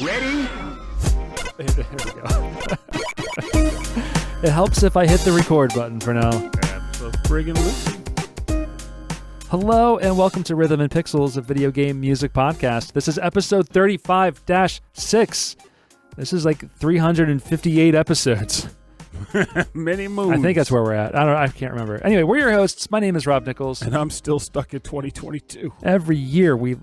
Ready? There we go. It helps if I hit the record button for now. Absolutely. Hello and welcome to Rhythm and Pixels, a video game music podcast. This is episode 35-6. This is like 358 episodes. Many moons. I think that's where we're at. I can't remember. Anyway, we're your hosts. My name is Rob Nichols. And I'm still stuck in 2022. Every week,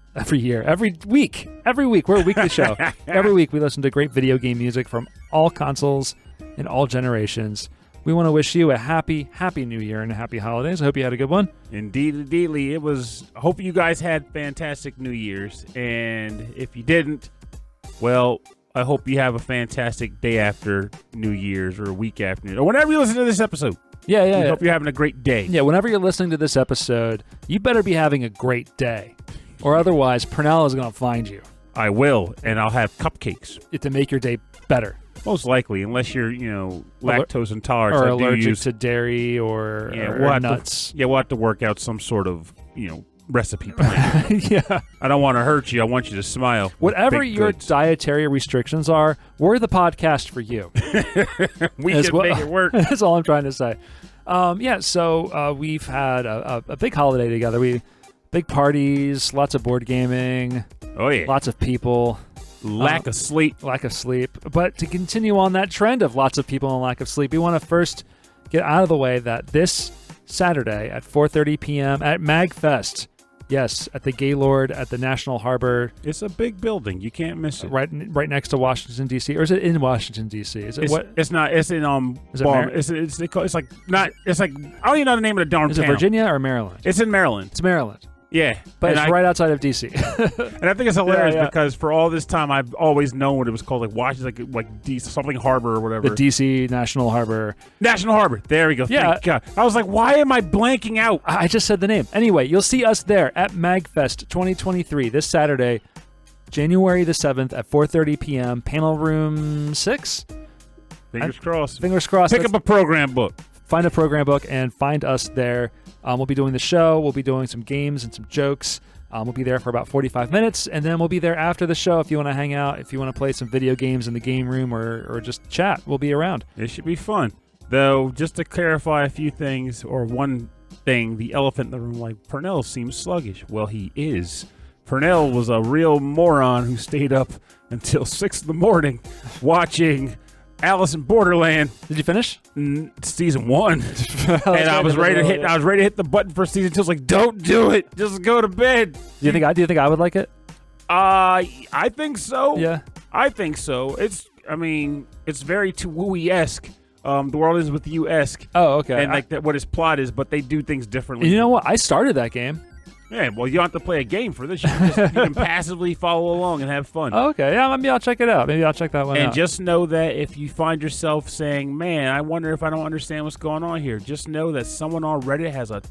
we're a weekly show. Every week we listen to great video game music from all consoles and all generations. We want to wish you a happy new year and a happy holidays. I hope you had a good one. Indeedly. I hope you guys had fantastic New Year's. And if you didn't, well, I hope you have a fantastic day after New Year's or a week after New Year's, or whenever you listen to this episode. Yeah. I hope you're having a great day. Yeah, whenever you're listening to this episode, you better be having a great day. Or otherwise, Pernell is going to find you. I will, and I'll have cupcakes. To make your day better. Most likely, unless you're, lactose intolerant. Or allergic to dairy or nuts. We'll have to work out some sort of, recipe plan. Yeah. I don't want to hurt you. I want you to smile. Whatever your dietary restrictions are, we're the podcast for you. We can make it work. That's all I'm trying to say. So we've had a big holiday together. Big parties, lots of board gaming. Oh, yeah. Lots of people. Lack of sleep. But to continue on that trend of lots of people and lack of sleep, we want to first get out of the way that this Saturday at 4:30 p.m. at MkVaff, yes, at the Gaylord at the National Harbor. It's a big building. You can't miss it. Right next to Washington, D.C. Or is it in Washington, D.C.? Is it what? It's not. It's in Is it It's like not. It's like I don't even know the name of the darn Is town. it Virginia or Maryland? It's in Maryland. It's Maryland. Yeah, but it's right outside of D.C. And I think it's hilarious because for all this time I've always known what it was called, like Washington, like something Harbor or whatever. The D.C. National Harbor. National Harbor. There we go. Yeah. Thank God. I was like, why am I blanking out? I just said the name. Anyway, you'll see us there at MkVaff 2023 this Saturday, January the 7th at 4:30 p.m. Panel room 6. Fingers crossed. Fingers crossed. Pick up a program book. Find a program book and find us there. We'll be doing the show. We'll be doing some games and some jokes. We'll be there for about 45 minutes, and then we'll be there after the show if you want to hang out, if you want to play some video games in the game room or just chat. We'll be around. It should be fun. Though, just to clarify a few things, or one thing, the elephant in the room, like Pernell seems sluggish. Well, he is. Pernell was a real moron who stayed up until 6 in the morning watching Alice in Borderland. Did you finish? Season 1. And I was ready to hit the button for season 2. I was like, don't do it. Just go to bed. Do you think I would like it? I think so. Yeah. I think so. It's very Toowooi-esque. The world is with you-esque. Oh, okay. And what his plot is, but they do things differently. You know what? I started that game. Yeah, well, you don't have to play a game for this. You can passively follow along and have fun. Oh, okay, yeah, maybe I'll check it out. Maybe I'll check that one out. And just know that if you find yourself saying, man, I wonder if I don't understand what's going on here, just know that someone on Reddit has a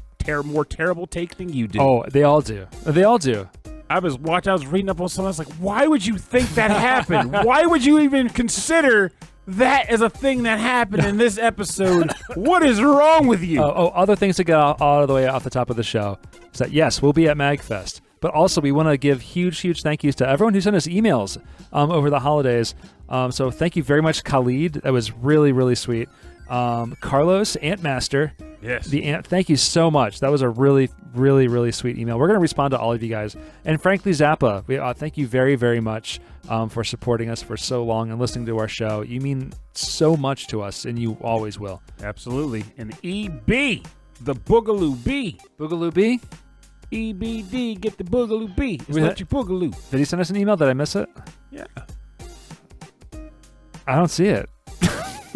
more terrible take than you do. Oh, they all do. They all do. I was reading up on something. I was like, why would you think that happened? Why would you even consider that as a thing that happened in this episode? What is wrong with you? Other things to get out of the way off the top of the show is that, yes, we'll be at MkVaff, but also we want to give huge thank yous to everyone who sent us emails over the holidays. So thank you very much, Khalid. That was really sweet. Carlos, Antmaster. Yes. Thank you so much. That was a really sweet email. We're going to respond to all of you guys. And frankly, Zappa, thank you very much for supporting us for so long and listening to our show. You mean so much to us, and you always will. Absolutely. And EB, the Boogaloo B. Boogaloo B? EBD, get the Boogaloo B. It's like your Boogaloo. Did he send us an email? Did I miss it? Yeah. I don't see it.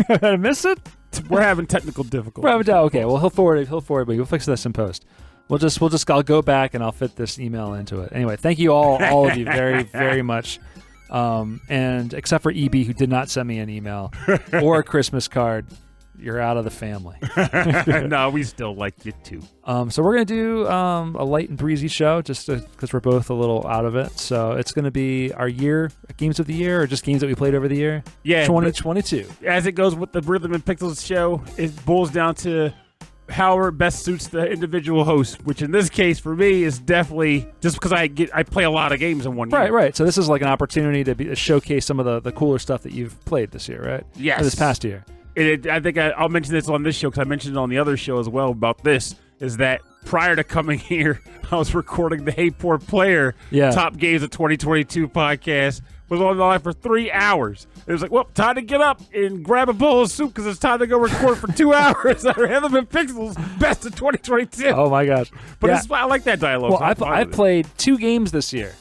Did I miss it? We're having technical difficulties. Okay, well, he'll forward it, but we'll fix this in post. I'll go back and I'll fit this email into it. Anyway, thank you all of you very much. And except for EB, who did not send me an email or a Christmas card, you're out of the family. No, we still like you too. So we're going to do a light and breezy show just because we're both a little out of it. So it's going to be our games of the year, or just games that we played over the year. Yeah. 2022. As it goes with the Rhythm and Pixels show, it boils down to however it best suits the individual host, which in this case for me is definitely just because I play a lot of games in one year. Right. So this is like an opportunity to showcase some of the cooler stuff that you've played this year, right? Yes. Or this past year. I think I'll mention this on this show because I mentioned it on the other show as well about this, is that prior to coming here, I was recording the Hey Poor Player Top Games of 2022 podcast. Was on the line for 3 hours. It was like, well, time to get up and grab a bowl of soup because it's time to go record for 2 hours. Rhythm and Pixels, best of 2022. Oh my gosh! But I like that dialogue. Well, I've played 2 games this year.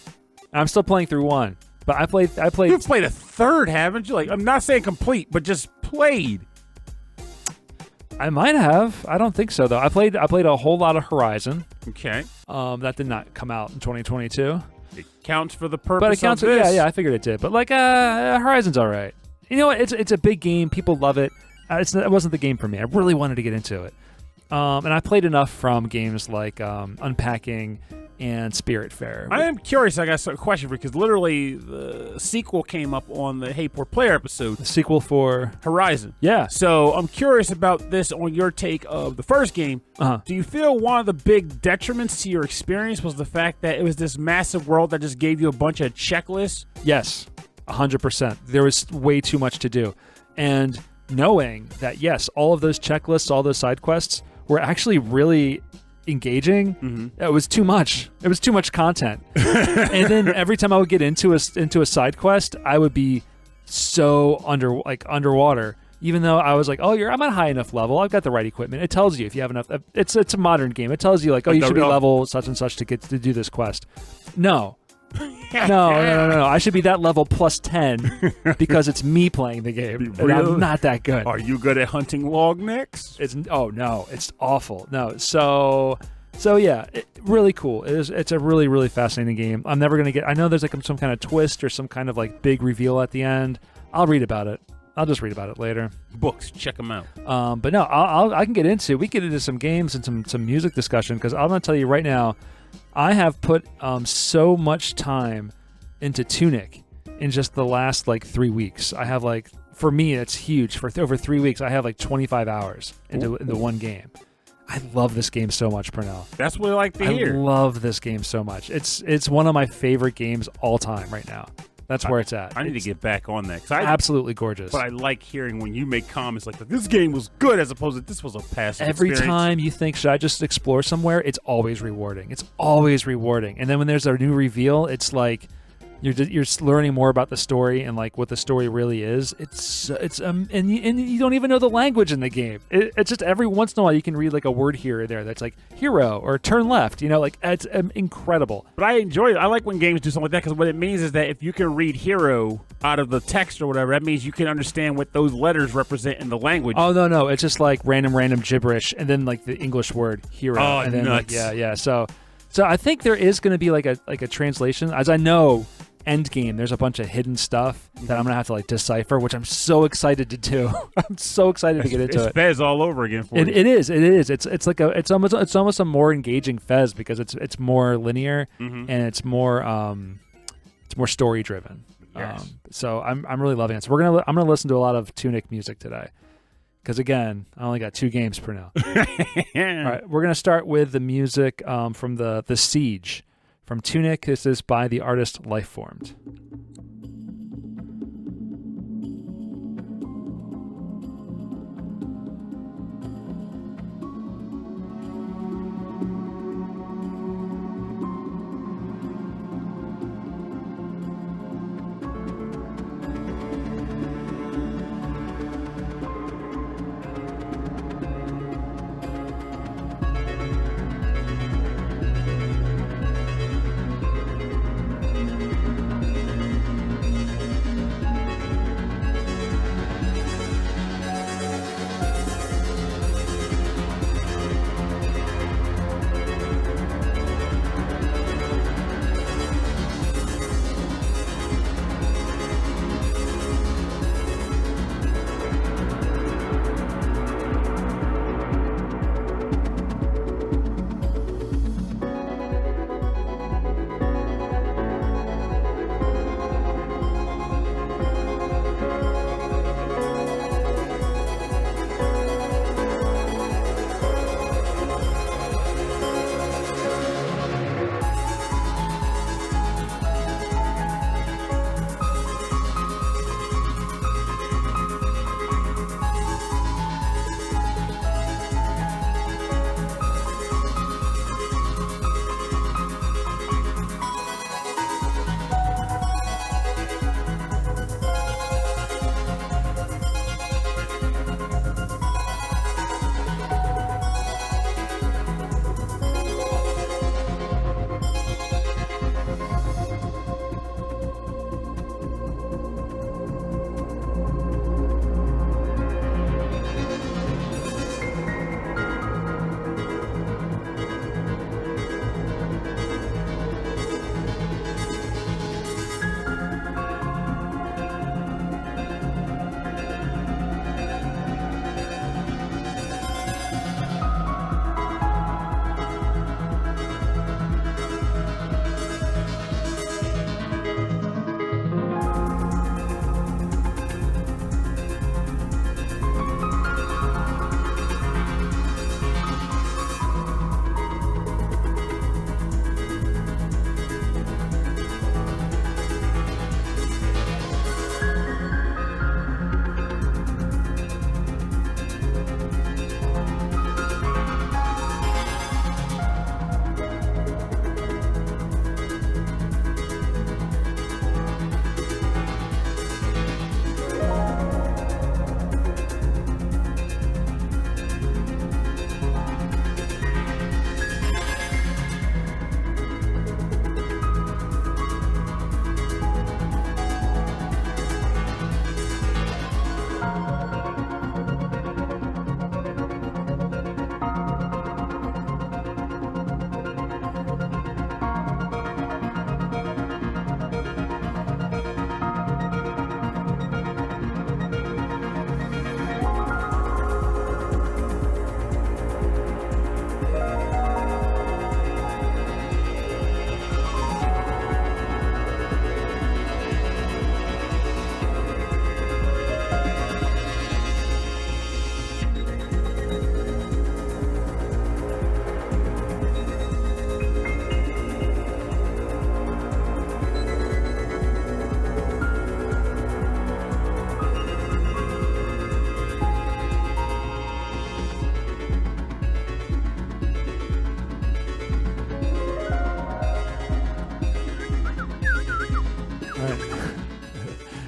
I'm still playing through one, but I played. You've played a third, haven't you? Like, I'm not saying complete, but just played. I might have. I don't think so though. I played a whole lot of Horizon. Okay. That did not come out in 2022. It counts for the purpose. But it counts. Of this. Yeah. I figured it did. But like, Horizon's all right. You know what? It's a big game. People love it. It wasn't the game for me. I really wanted to get into it. And I played enough from games like Unpacking and Spiritfarer. I am curious. I got a question for you because literally the sequel came up on the Hey Poor Player episode. The sequel for Horizon. Yeah. So I'm curious about this on your take of the first game. Do you feel one of the big detriments to your experience was the fact that it was this massive world that just gave you a bunch of checklists? Yes, 100%. There was way too much to do. And knowing that, yes, all of those checklists, all those side quests were actually really engaging. It was too much. It was too much content. And then every time I would get into a side quest, I would be so underwater. Even though I was like, I'm at a high enough level. I've got the right equipment. It tells you if you have enough. It's a modern game. It tells you like, you should be level such and such to do this quest. No. No. I should be that level plus 10 because it's me playing the game. And I'm not that good. Are you good at hunting log necks? No, it's awful. No, so yeah, really cool. It's a really, really fascinating game. I'm never gonna I know there's like some kind of twist or some kind of like big reveal at the end. I'll read about it. I'll just read about it later. Books, check them out. But no, I can get into some games and some music discussion because I'm gonna tell you right now. I have put so much time into Tunic in just the last 3 weeks. I have for me, it's huge. For over 3 weeks, I have 25 hours into one game. I love this game so much, Pernell. That's what I like to hear. I love this game so much. It's one of my favorite games all time right now. That's where it's at. I need to get back on that. Absolutely gorgeous. But I like hearing when you make comments like, this game was good as opposed to this was a passive experience. Every time you think, should I just explore somewhere? It's always rewarding. It's always rewarding. And then when there's a new reveal, it's like you're learning more about the story and what the story really is. And you don't even know the language in the game. It's just every once in a while you can read a word here or there that's like hero or turn left. It's incredible. But I enjoy it. I like when games do something like that because what it means is that if you can read hero out of the text or whatever, that means you can understand what those letters represent in the language. Oh no, it's just random gibberish and then the English word hero. Oh, and then nuts. Yeah. So I think there is going to be a translation, as I know. Endgame, there's a bunch of hidden stuff that I'm gonna have to decipher, which I'm so excited to do. I'm so excited to get into it. It's Fez all over again for you. It is. It's almost a more engaging Fez because it's more linear and it's more story driven. Yes. So I'm really loving it. So I'm gonna listen to a lot of Tunic music today. Because again, I only got 2 games per now. All right, we're gonna start with the music from the Siege. From Tunic, this is by the artist Liformed.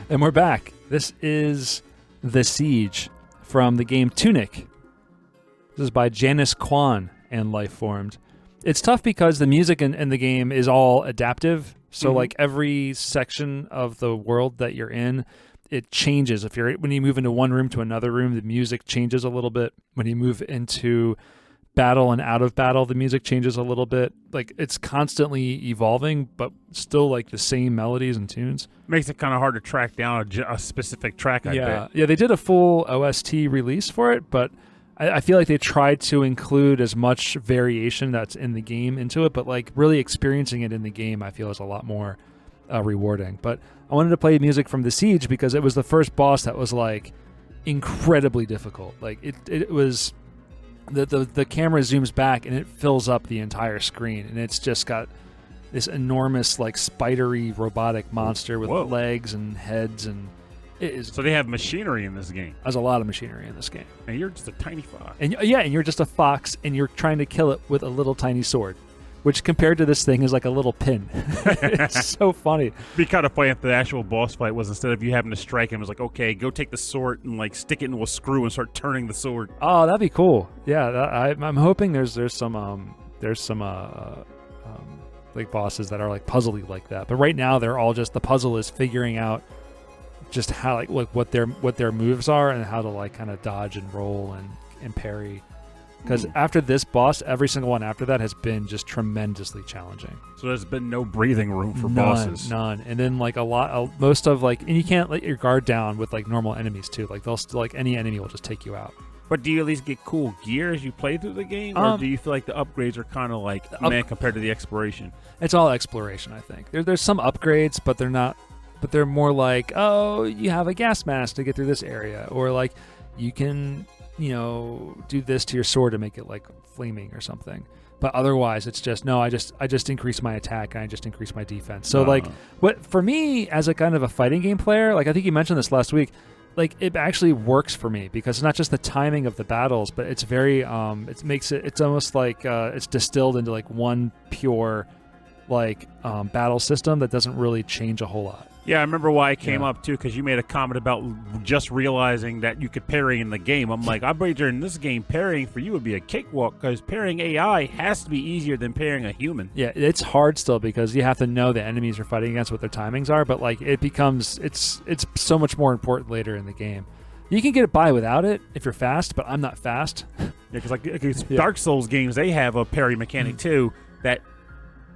And we're back. This is The Siege from the game Tunic. This is by Janice, Kwan, and Liformed. It's tough because the music in the game is all adaptive. So like every section of the world that you're in, it changes. When you move into one room to another room, the music changes a little bit. When you move into battle and out of battle, the music changes a little bit. Like it's constantly evolving, but still like the same melodies and tunes. Makes it kind of hard to track down a specific track. I bet. Yeah, they did a full OST release for it, but I feel like they tried to include as much variation that's in the game into it, but like really experiencing it in the game, I feel is a lot more rewarding. But I wanted to play music from The Siege because it was the first boss that was like incredibly difficult. Like it was. The camera zooms back and it fills up the entire screen, and it's just got this enormous like spidery robotic monster with legs and heads, and it is. So they have machinery in this game. There's a lot of machinery in this game, and you're just a tiny fox. And you're just a fox, and you're trying to kill it with a little tiny sword, which compared to this thing is like a little pin. It's so funny. It'd be kind of funny if the actual boss fight was, instead of you having to strike him, it was like, okay, go take the sword and like stick it into a screw and start turning the sword. Oh, that'd be cool. Yeah, I'm hoping there's some like bosses that are like puzzly like that. But right now they're all just, the puzzle is figuring out just how like what their moves are and how to like kind of dodge and roll and parry. Because after this boss, every single one after that has been just tremendously challenging. So there's been no breathing room for bosses. None. And then like most of like, and you can't let your guard down with like normal enemies too. Like they'll still, like any enemy will just take you out. But do you at least get cool gear as you play through the game, or do you feel like the upgrades are kind of like compared to the exploration? It's all exploration, I think. There's some upgrades, but they're not. But they're more like, oh, you have a gas mask to get through this area, or like you can, do this to your sword to make it like flaming or something. But otherwise, it's just no. I just increase my attack and I just increase my defense. So like, what for me as a kind of a fighting game player, like I think you mentioned this last week. Like it actually works for me because it's not just the timing of the battles, but it's very it's almost like it's distilled into like one pure like battle system that doesn't really change a whole lot. Yeah, I remember why it came up too, because you made a comment about just realizing that you could parry in the game. I'm like, I bet in this game parrying for you would be a cakewalk, because parrying AI has to be easier than parrying a human. Yeah, it's hard still because you have to know the enemies you're fighting against, what their timings are, but like it's so much more important later in the game. You can get it by without it if you're fast, but I'm not fast. Yeah, because Dark Souls games, they have a parry mechanic too that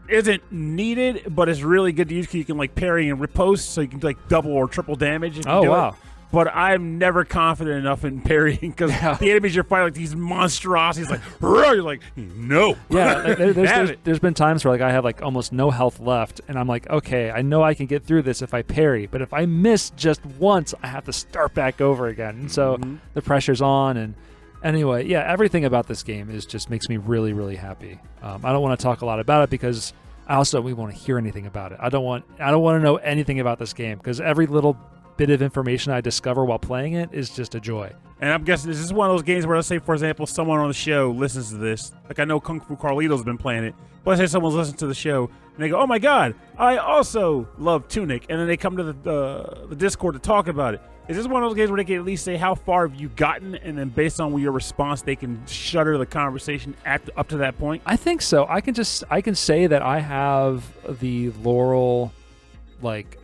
isn't needed, but it's really good to use because you can like parry and riposte, so you can like double or triple damage. If you do it. But I'm never confident enough in parrying because the enemies you're fighting, like these monstrosities, like you're like, no. Yeah, there's been times where like I have like almost no health left, and I'm like, okay, I know I can get through this if I parry, but if I miss just once, I have to start back over again. And so the pressure's on. And anyway, yeah, everything about this game just makes me really, really happy. I don't want to talk a lot about it because we won't hear anything about it. I don't want to know anything about this game because every little bit of information I discover while playing it is just a joy. And I'm guessing this is one of those games where, let's say, for example, someone on the show listens to this. Like I know Kung Fu Carlito's been playing it. But let's say someone's listening to the show and they go, "Oh my God, I also love Tunic," and then they come to the Discord to talk about it. Is this one of those games where they can at least say how far have you gotten, and then based on your response, they can shutter the conversation up to that point? I think so. I can say that I have the laurel, like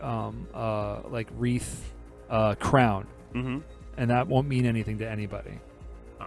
wreath, crown, and that won't mean anything to anybody.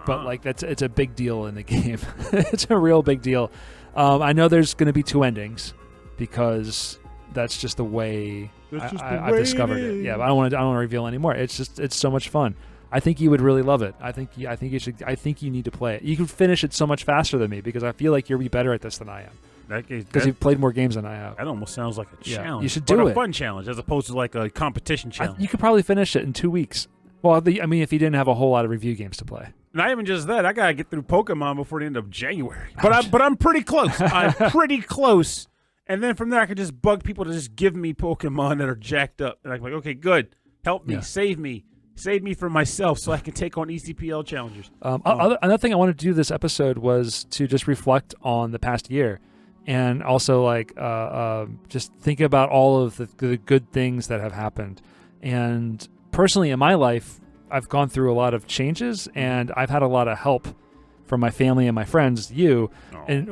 But like it's a big deal in the game. It's a real big deal. I know there's going to be two endings because that's just the way I've discovered it. Yeah, but I don't want to reveal anymore. It's so much fun. I think you would really love it. I think you need to play it. You can finish it so much faster than me because I feel like you'll be better at this than I am. Because you've played more games than I have. That almost sounds like a challenge. You should do it. A fun challenge as opposed to like a competition challenge. You could probably finish it in 2 weeks. Well, if you didn't have a whole lot of review games to play. Not even just that. I gotta get through Pokemon before the end of January. But I'm pretty close. I'm pretty close. And then from there, I can just bug people to just give me Pokemon that are jacked up. And I'm like, okay, good. Help me. Save me. Save me from myself so I can take on ECPL challengers. Another thing I wanted to do this episode was to just reflect on the past year. And also, like, just think about all of the good things that have happened. And personally in my life, I've gone through a lot of changes, and I've had a lot of help from my family and my friends, and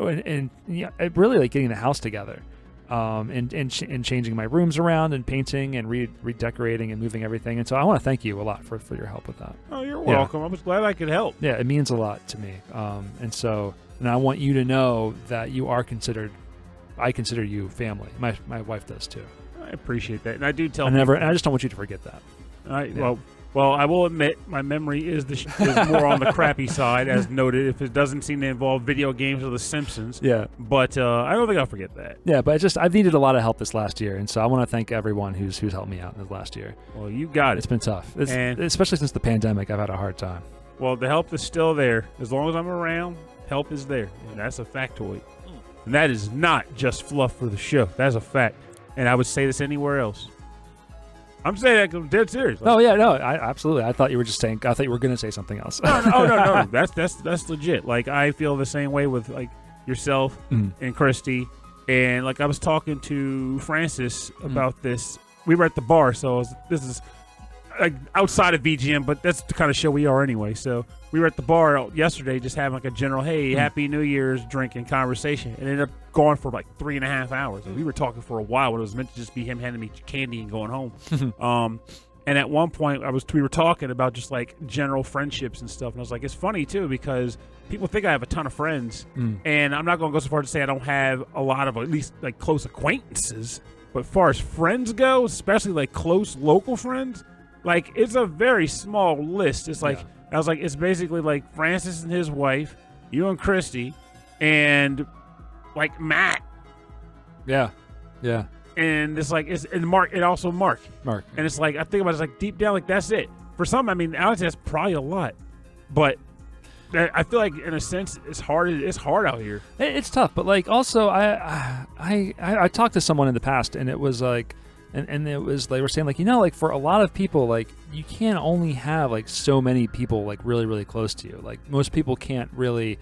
really like getting the house together, and changing my rooms around and painting and redecorating and moving everything. And so I want to thank you a lot for your help with that. Oh, you're welcome. I was glad I could help. Yeah, it means a lot to me. And I want you to know that I consider you family. My wife does too. I appreciate that, and I do tell. And I just don't want you to forget that. Well, I will admit my memory is more on the crappy side, as noted. If it doesn't seem to involve video games or The Simpsons, But I don't think I'll forget that. Yeah, but I've needed a lot of help this last year, and so I want to thank everyone who's helped me out in this last year. Well, you got it. It's been tough, and especially since the pandemic. I've had a hard time. Well, the help is still there. As long as I'm around, help is there, and that's a factoid. And that is not just fluff for the show. That's a fact, and I would say this anywhere else. I'm saying that 'cause I'm dead serious. Oh yeah, no, absolutely. I thought you were going to say something else. No. That's legit. Like, I feel the same way with like yourself and Christy, and like I was talking to Francis about this. We were at the bar, so this is like outside of VGM, but that's the kind of show we are anyway. So we were at the bar yesterday, just having like a general, hey, Happy New Year's drinking conversation. It ended up going for like 3.5 hours. And we were talking for a while when it was meant to just be him handing me candy and going home. And at one point, we were talking about just like general friendships and stuff. And I was like, it's funny too, because people think I have a ton of friends, and I'm not going to go so far to say I don't have a lot of at least like close acquaintances. But as far as friends go, especially like close local friends, like it's a very small list. It's like I was like, it's basically like Francis and his wife, you and Christy, and like Matt. Yeah. And it's like and Mark, and also Mark. And it's like I think about it, it's like deep down, like that's it. For some, I mean, Alex, that's probably a lot, but I feel like in a sense it's hard. It's hard out here. It's tough, but like also I talked to someone in the past, and it was like. And it was they were saying like, like for a lot of people, like you can't only have like so many people like really, really close to you. Like most people can't really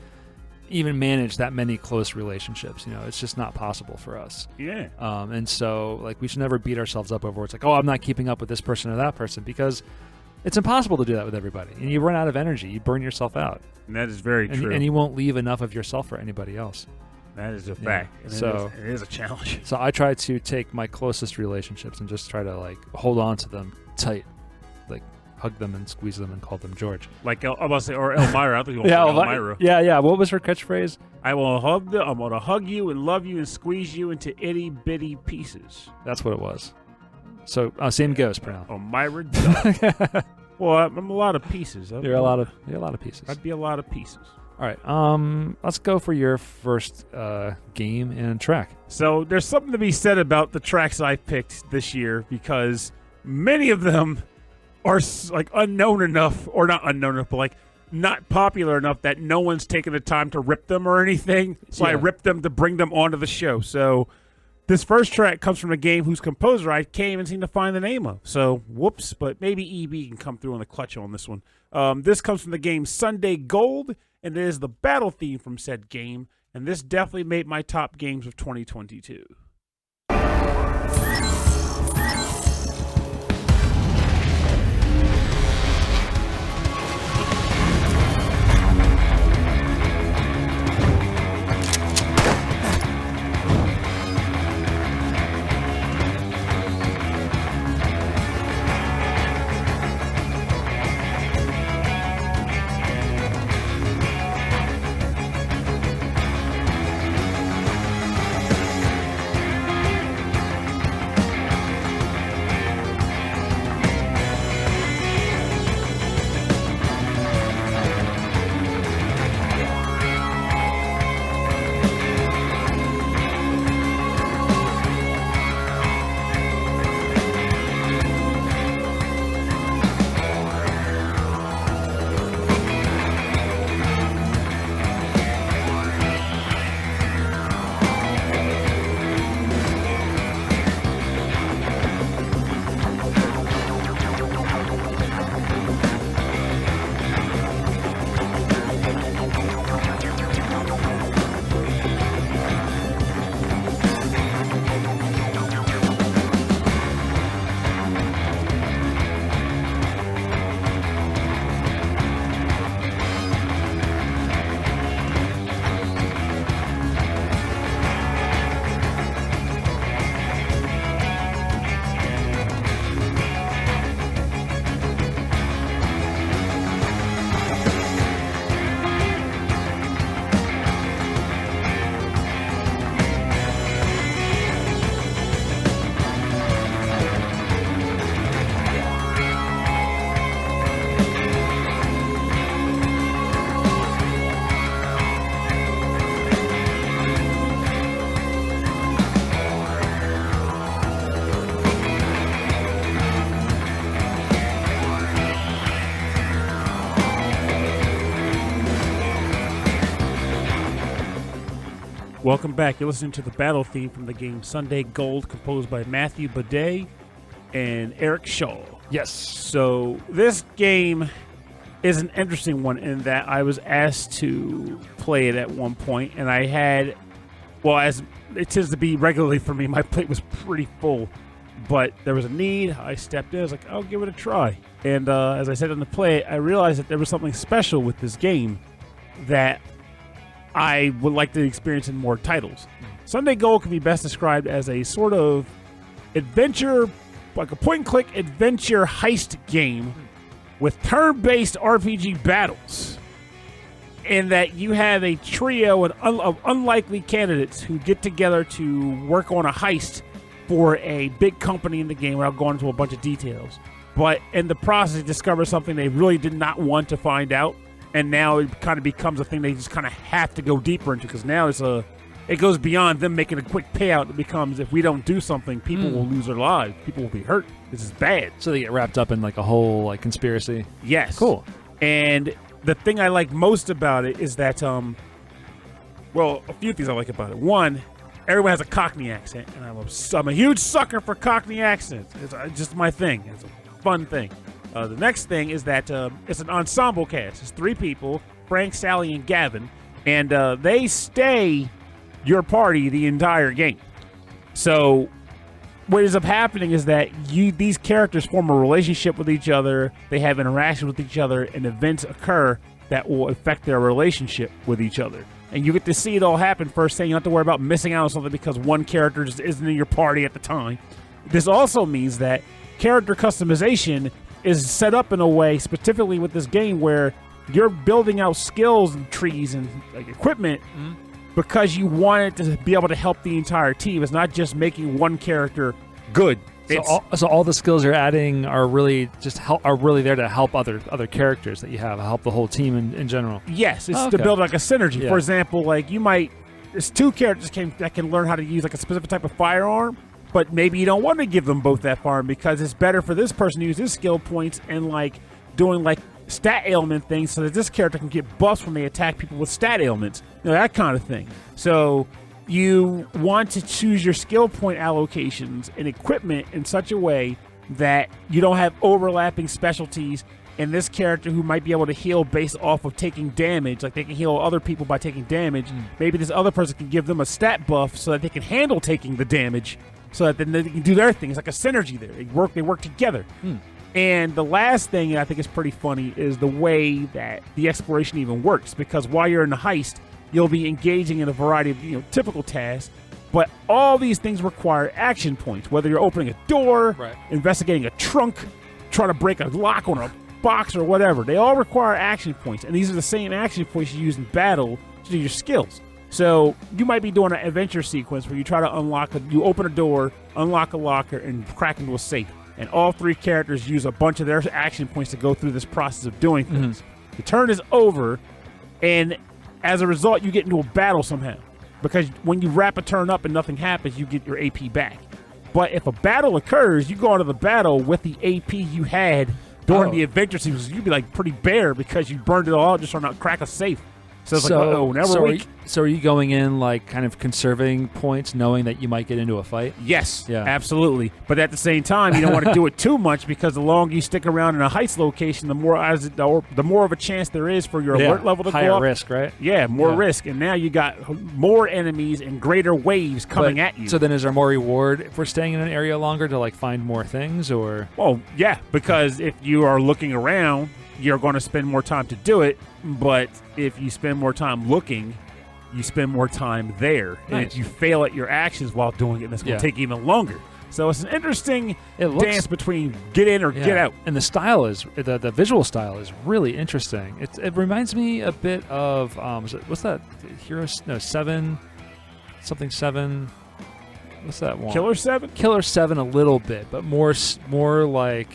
even manage that many close relationships. It's just not possible for us. Yeah. And so like we should never beat ourselves up over it's like, oh, I'm not keeping up with this person or that person, because it's impossible to do that with everybody. And you run out of energy. You burn yourself out. And that is very true. And you won't leave enough of yourself for anybody else. That is a fact. Yeah. So it is a challenge. So I try to take my closest relationships and just try to like hold on to them tight, like hug them and squeeze them and call them George. Like I'm about to say, or Elmira. I think you want Elmira. Yeah. What was her catchphrase? I'm gonna hug you and love you and squeeze you into itty bitty pieces. That's what it was. So same goes, Pernell. Elmira. Well, I'm a lot of pieces. You're a lot of pieces. I'd be a lot of pieces. All right, let's go for your first game and track. So there's something to be said about the tracks I picked this year, because many of them are like unknown enough, or not unknown enough, but like not popular enough that no one's taken the time to rip them or anything. So I ripped them to bring them onto the show. So this first track comes from a game whose composer I can't even seem to find the name of. So whoops, but maybe EB can come through on the clutch on this one. This comes from the game Sunday Gold, and it is the battle theme from said game, and this definitely made my top games of 2022. Welcome back. You're listening to the battle theme from the game Sunday Gold, composed by Mathieu, Beaudet, and Eric Shaw. Yes. So this game is an interesting one in that I was asked to play it at one point, and I had, well, as it tends to be regularly for me, my plate was pretty full, but there was a need. I stepped in. I was like, I'll give it a try. And as I said on the play, I realized that there was something special with this game that I would like to experience in more titles. Sunday Gold can be best described as a sort of adventure, like a point-and-click adventure heist game with turn-based RPG battles, in that you have a trio of unlikely candidates who get together to work on a heist for a big company in the game without going into a bunch of details. But in the process, discover something they really did not want to find out, and now it kind of becomes a thing they just kind of have to go deeper into, because now it goes beyond them making a quick payout. It becomes, if we don't do something, people will lose their lives. People will be hurt. This is bad. So they get wrapped up in like a whole like conspiracy. Yes. Cool. And the thing I like most about it is that, well, a few things I like about it. One, everyone has a Cockney accent, and I'm a huge sucker for Cockney accents. It's just my thing. It's a fun thing. The next thing is that it's an ensemble cast. It's 3 people, Frank, Sally, and Gavin, and they stay your party the entire game. So what ends up happening is that these characters form a relationship with each other. They have interactions with each other, and events occur that will affect their relationship with each other. And you get to see it all happen first thing. You don't have to worry about missing out on something because one character just isn't in your party at the time. This also means that character customization is set up in a way, specifically with this game, where you're building out skills and trees and like equipment because you want it to be able to help the entire team. It's not just making one character good. So all the skills you're adding are really there to help other characters that you have, help the whole team in general. Yes, it's to build like a synergy. Yeah. For example, like there's 2 characters that can learn how to use like a specific type of firearm, but maybe you don't want to give them both that firearm because it's better for this person to use his skill points and like doing like stat ailment things so that this character can get buffs when they attack people with stat ailments, that kind of thing. So you want to choose your skill point allocations and equipment in such a way that you don't have overlapping specialties, and this character who might be able to heal based off of taking damage, like they can heal other people by taking damage, maybe this other person can give them a stat buff so that they can handle taking the damage, so that then they can do their thing. It's like a synergy there. They work together. And the last thing I think is pretty funny is the way that the exploration even works, because while you're in the heist, you'll be engaging in a variety of typical tasks, but all these things require action points, whether you're opening a door, investigating a trunk, trying to break a lock on a box or whatever. They all require action points, and these are the same action points you use in battle to do your skills. So you might be doing an adventure sequence where you try to you open a door, unlock a locker, and crack into a safe. And all 3 characters use a bunch of their action points to go through this process of doing things. The turn is over, and as a result, you get into a battle somehow. Because when you wrap a turn up and nothing happens, you get your AP back. But if a battle occurs, you go into the battle with the AP you had during the adventure sequence. You'd be like pretty bare because you burned it all out just trying to crack a safe. So it's So are you going in like kind of conserving points, knowing that you might get into a fight? Yes, absolutely. But at the same time, you don't want to do it too much, because the longer you stick around in a heist location, the more of a chance there is for your alert level to go up. Higher risk, right? Yeah, more risk. And now you got more enemies and greater waves coming at you. So then is there more reward if we're staying in an area longer to like find more things, or? Well, yeah, because if you are looking around, you're going to spend more time to do it. But if you spend more time looking, you spend more time there. Nice. And if you fail at your actions while doing it, that's going to take even longer. So it's an interesting dance between get in or get out. And the style is, the visual style is really interesting. It reminds me a bit of, what's that? Seven? Something 7? What's that one? Killer 7? Killer 7 a little bit, but more like,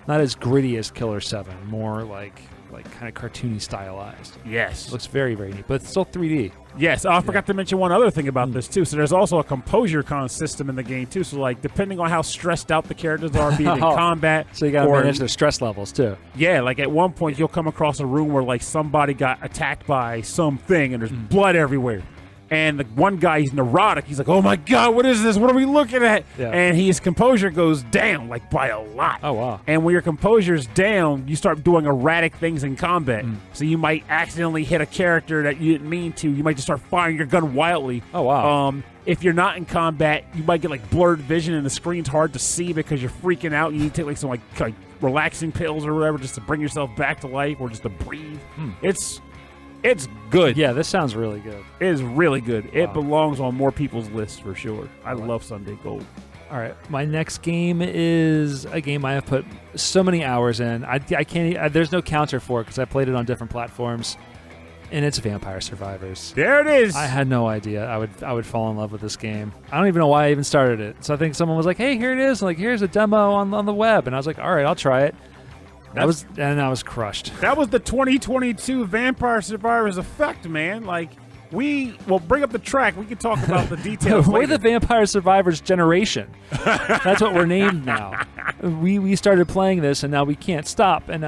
not as gritty as Killer 7, more like kind of cartoony stylized. Yes. Looks very, very neat, but it's still 3D. Yes. I forgot to mention one other thing about this, too. So there's also a composure system in the game, too. So, like, depending on how stressed out the characters are, be it in combat. So you got to manage their stress levels, too. Yeah. Like, at one point, you'll come across a room where, like, somebody got attacked by something, and there's blood everywhere. And the one guy, he's neurotic. He's like, "Oh my God, what is this? What are we looking at?" Yeah. And his composure goes down like by a lot. Oh wow. And when your composure's down, you start doing erratic things in combat. So you might accidentally hit a character that you didn't mean to. You might just start firing your gun wildly. Oh wow. If you're not in combat, you might get like blurred vision and the screen's hard to see because you're freaking out. You need to take like some like relaxing pills or whatever just to bring yourself back to life or just to breathe. It's good. Yeah, this sounds really good. It is really good. Wow. It belongs on more people's lists for sure. I love Sunday Gold. All right, my next game is a game I have put so many hours in. I can't. There's no counter for it because I played it on different platforms, and it's Vampire Survivors. There it is. I had no idea I would fall in love with this game. I don't even know why I even started it. So I think someone was like, "Hey, here it is. Like, here's a demo on the web," and I was like, "All right, I'll try it." I was crushed. That was the 2022 Vampire Survivors effect, man. Like, we'll bring up the track. We can talk about the details We're later. the Vampire Survivors generation. That's what we're named now. We started playing this, and now we can't stop, and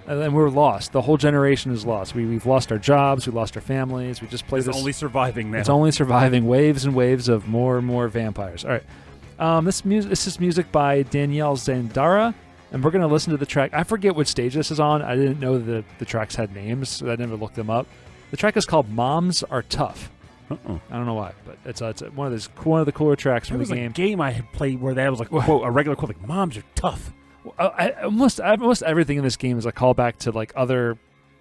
we're lost. The whole generation is lost. We've lost our jobs. We lost our families. We just play It's this. only surviving now. It's only surviving waves and waves of more and more vampires. All right. This is music by Daniele Zandara. And we're going to listen to the track. I forget which stage this is on. I didn't know that the tracks had names, so I never looked them up. The track is called "Moms Are Tough." Uh-oh. I don't know why, but it's one of the cooler tracks from the game. There was a game I had played where that was like, quote, a regular quote, like, "Moms are tough." Almost everything in this game is a callback to like other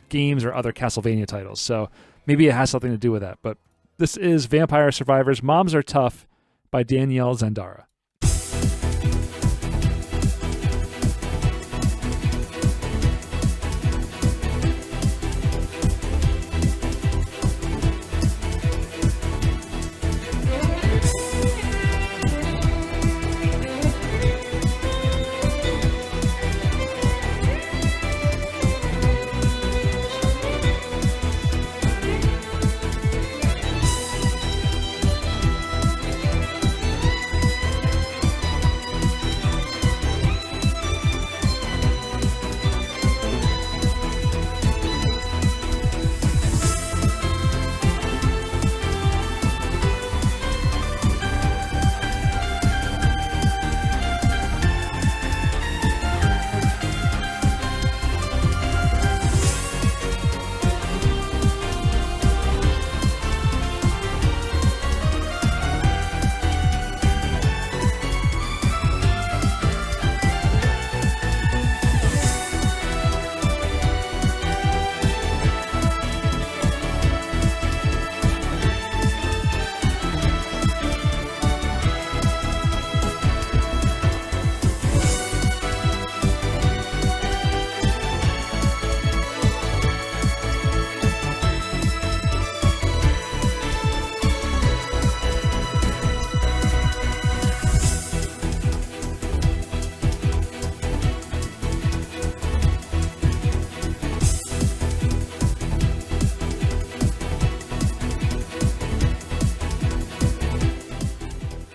games or other Castlevania titles. So maybe it has something to do with that. But this is Vampire Survivors "Moms Are Tough" by Daniele Zandara.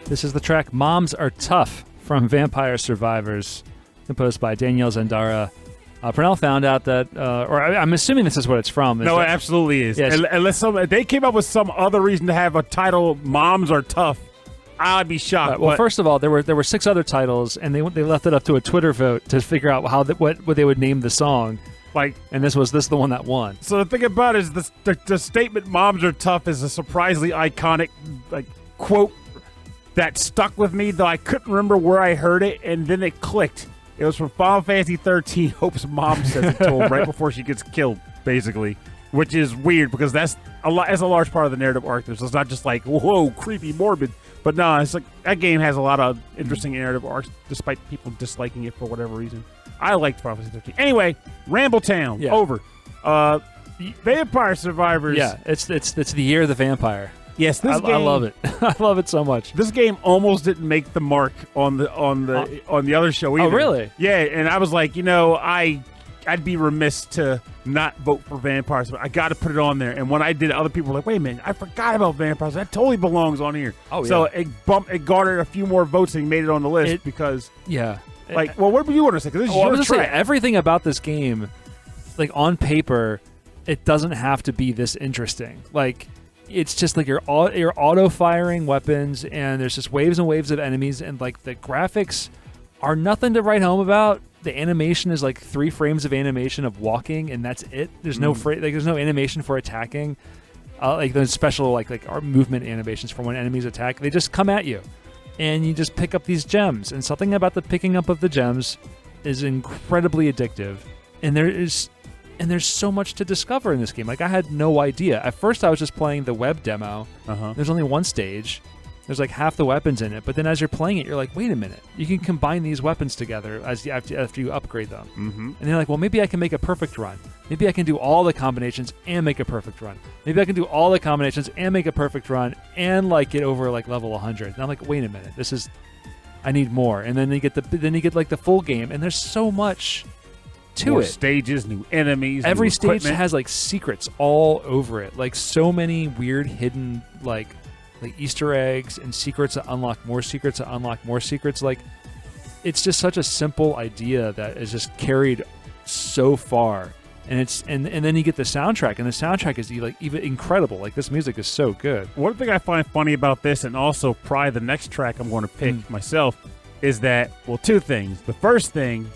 This is the track "Moms Are Tough" from Vampire Survivors, composed by Daniele Zandara. Pernell found out that, or I'm assuming this is what it's from. No, it absolutely is. Yes. Unless they came up with some other reason to have a title, "Moms Are Tough," I'd be shocked. Well, first of all, there were 6 other titles, and they left it up to a Twitter vote to figure out what they would name the song. Like, and this is the one that won. So the thing about it is the statement "Moms Are Tough" is a surprisingly iconic quote that stuck with me, though I couldn't remember where I heard it, and then it clicked. It was from Final Fantasy 13. Hope's mom says it to him right before she gets killed, basically, which is weird because that's a large part of the narrative arc. So it's not just like, whoa, creepy, morbid. But no, it's like that game has a lot of interesting narrative arcs, despite people disliking it for whatever reason. I liked Final Fantasy 13. Anyway, Rambletown, over. Vampire Survivors. Yeah, it's the year of the vampire. Yes, this game, I love it. I love it so much. This game almost didn't make the mark on the other show either. Oh, really? Yeah, and I was like, I'd be remiss to not vote for Vampires, but I got to put it on there. And when I did, other people were like, "Wait a minute, I forgot about Vampires. That totally belongs on here." Oh, yeah. So it garnered a few more votes and made it on the list because, what do you want to say? Because this is your track. Everything about this game, like on paper, it doesn't have to be this interesting. Like, it's just like you're auto firing weapons, and there's just waves and waves of enemies, and like the graphics are nothing to write home about. The animation is like 3 frames of animation of walking, and that's it. There's no there's no animation for attacking. Like those special like our movement animations for when enemies attack. They just come at you, and you just pick up these gems. And something about the picking up of the gems is incredibly addictive. And there's so much to discover in this game. Like I had no idea. At first, I was just playing the web demo. There's only one stage. There's like half the weapons in it, but then as you're playing it, you're like, wait a minute, you can combine these weapons together after you upgrade them. And you're like, well, maybe I can make a perfect run. Maybe I can do all the combinations and make a perfect run. Maybe I can do all the combinations and make a perfect run and like get over like level 100. And I'm like, wait a minute, I need more. And then you get like the full game, and there's so much to More it. Stages, new enemies. Every new stage equipment. has like secrets all over it. Like so many weird hidden like Easter eggs and secrets that unlock more secrets that unlock more secrets. Like it's just such a simple idea that is just carried so far. And it's and then you get the soundtrack, and the soundtrack is like even incredible. Like this music is so good. One thing I find funny about this, and also probably the next track I'm going to pick myself, is that, well, 2 things. The first thing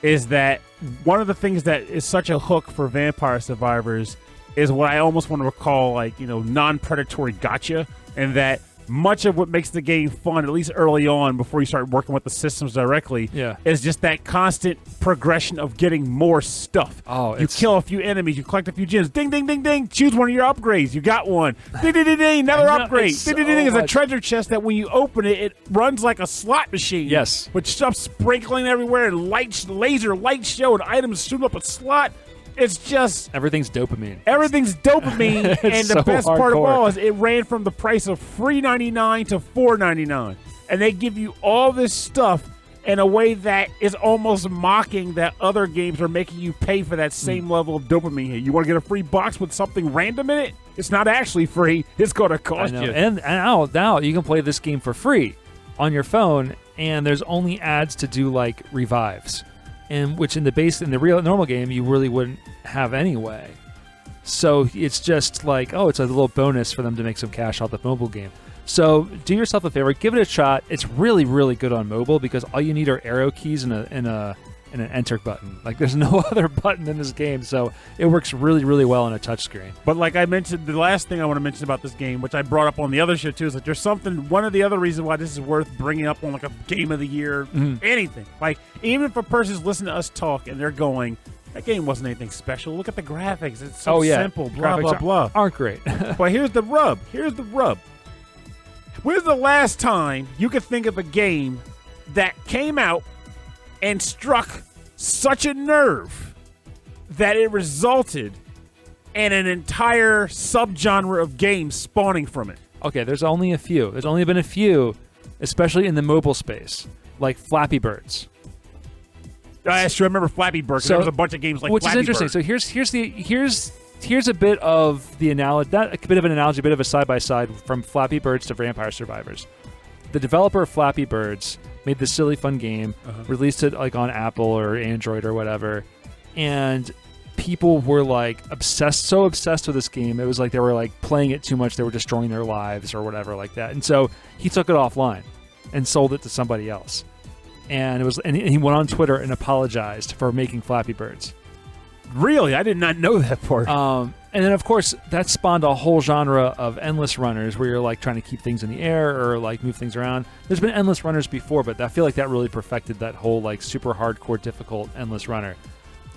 is that one of the things that is such a hook for Vampire Survivors is what I almost want to call like, non-predatory gotcha, and that much of what makes the game fun, at least early on before you start working with the systems directly, is just that constant progression of getting more stuff. You kill a few enemies, you collect a few gems, ding, ding, ding, ding, choose one of your upgrades, you got one, ding, ding, ding, ding, another upgrade, ding, ding, ding, ding, is a treasure chest that when you open it, it runs like a slot machine. Yes. With stuff sprinkling everywhere, and laser light show, and items shoot up a slot. It's just... Everything's dopamine. And the best part of all is it ran from the price of $3.99 to $4.99. And they give you all this stuff in a way that is almost mocking that other games are making you pay for that same level of dopamine here. You want to get a free box with something random in it? It's not actually free. It's going to cost you. And now you can play this game for free on your phone, and there's only ads to do like revives. And which in the real normal game you really wouldn't have anyway. So it's just like, it's a little bonus for them to make some cash off the mobile game. So do yourself a favor, give it a shot. It's really, really good on mobile because all you need are arrow keys and an enter button. Like there's no other button in this game, so it works really, really well on a touchscreen. But like I mentioned, the last thing I want to mention about this game, which I brought up on the other show too, is that there's one of the other reasons why this is worth bringing up on like a game of the year, anything. Like even if a person's listening to us talk and they're going, that game wasn't anything special. Look at the graphics. It's so simple, blah, blah, blah. Aren't great. But here's the rub. When's the last time you could think of a game that came out and struck such a nerve that it resulted in an entire subgenre of games spawning from it? Okay, there's only a few. There's only been a few, especially in the mobile space, like Flappy Birds. I sure remember Flappy Bird. So, there was a bunch of games like Flappy Bird. Which is interesting. So here's a bit of the analogy, a bit of a side-by-side from Flappy Birds to Vampire Survivors. The developer of Flappy Birds made this silly fun game, released it like on Apple or Android or whatever, and people were like so obsessed with this game. It was like they were like playing it too much. They were destroying their lives or whatever like that. And so he took it offline and sold it to somebody else. And he went on Twitter and apologized for making Flappy Birds. Really? I did not know that part. And then, of course, that spawned a whole genre of endless runners where you're like trying to keep things in the air or like move things around. There's been endless runners before, but I feel like that really perfected that whole like super hardcore, difficult endless runner.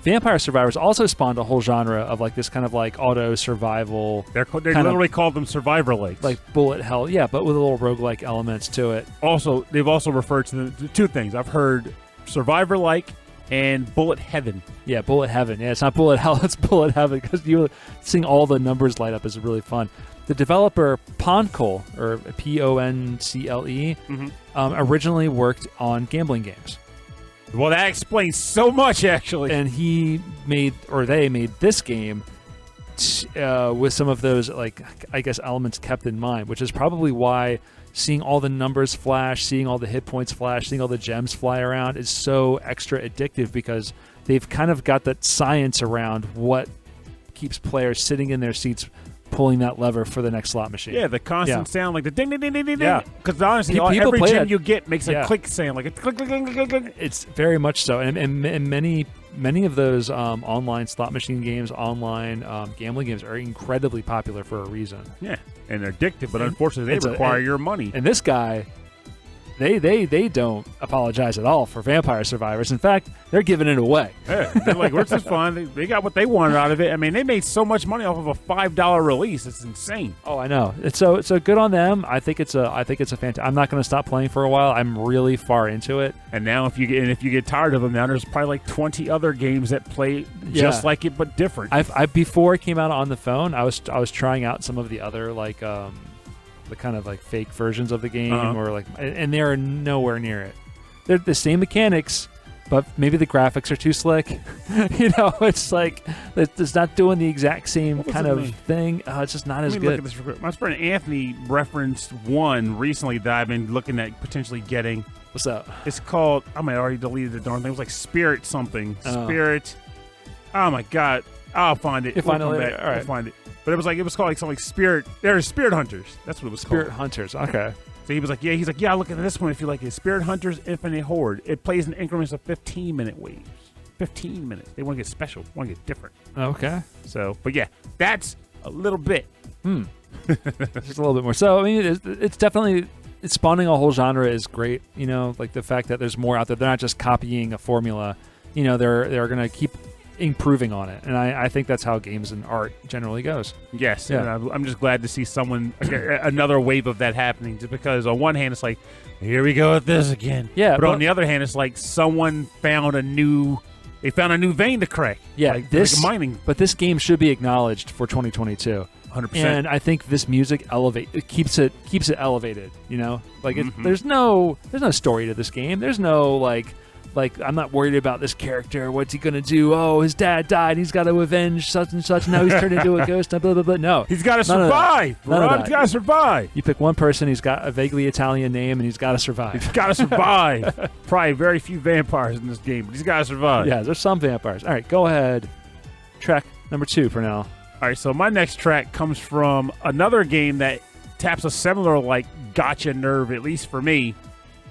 Vampire Survivors also spawned a whole genre of like this kind of like auto survival. They literally called them survivor likes, like bullet hell, but with a little roguelike elements to it. Also, they've also referred to the 2 things. I've heard survivor like and bullet heaven. Yeah, bullet heaven. Yeah, it's not bullet hell, it's bullet heaven because you seeing all the numbers light up is really fun. The developer Poncle, or Poncle, originally worked on gambling games. Well, that explains so much, actually. And they made this game with some of those, like, I guess, elements kept in mind, which is probably why seeing all the numbers flash, seeing all the hit points flash, seeing all the gems fly around is so extra addictive because they've kind of got that science around what keeps players sitting in their seats pulling that lever for the next slot machine. Yeah, the constant sound, like the ding, ding, ding, ding, ding. Yeah. Because honestly, every gem you get makes a click sound, like a click, click, click, click, click. It's very much so. And many of those online slot machine games, online gambling games are incredibly popular for a reason. Yeah, and they're addictive, but unfortunately they require your money. And this guy, they don't apologize at all for Vampire Survivors. In fact, they're giving it away. Yeah, they're like, "Where's this fun?" They got what they wanted out of it. I mean, they made so much money off of a $5 release. It's insane. Oh, I know. It's so good on them. I think it's a fantastic. I'm not going to stop playing for a while. I'm really far into it. And now, if you get tired of them, now there's probably like 20 other games that play just like it but different. I before it came out on the phone, I was trying out some of the other the kind of like fake versions of the game or like, and they're nowhere near it. They're the same mechanics, but maybe the graphics are too slick. It's like it's not doing the exact same kind of thing. It's just not as good. Look at this. My friend Anthony referenced one recently that I've been looking at potentially getting. What's up? It's called, I might already deleted the darn thing. It was like Spirit something. Spirit. Oh my God. I'll find it. You'll find it later. All right. I'll find it. But it was called like something like Spirit. There's Spirit Hunters. That's what it was called. Spirit Hunters. Okay. So he was like, yeah, look at this one if you like it. Spirit Hunters Infinite Horde. It plays in increments of 15-minute waves. 15 minutes. They want to get special. Want to get different. Okay. So, but yeah, that's a little bit. Just a little bit more. So, I mean, it's definitely, it's spawning a whole genre is great. Like the fact that there's more out there. They're not just copying a formula. They're going to keep improving on it, and I think that's how games and art generally goes. Yes, yeah. And I'm just glad to see another wave of that happening, just because on one hand it's like, here we go with this again. Yeah, but on the other hand it's like someone found a new vein to crack. Yeah, like mining. But this game should be acknowledged for 2022. 100%. And I think this music keeps it elevated. There's no story to this game. There's no like I'm not worried about this character. What's he gonna do? Oh, his dad died. He's got to avenge such and such. Now he's turned into a ghost. Blah blah blah. No, he's got to survive. He's got to survive. You pick one person. He's got a vaguely Italian name, and he's got to survive. He's got to survive. Probably very few vampires in this game, but he's got to survive. Yeah, there's some vampires. All right, go ahead. Track number 2 for now. All right, so my next track comes from another game that taps a similar gotcha nerve, at least for me.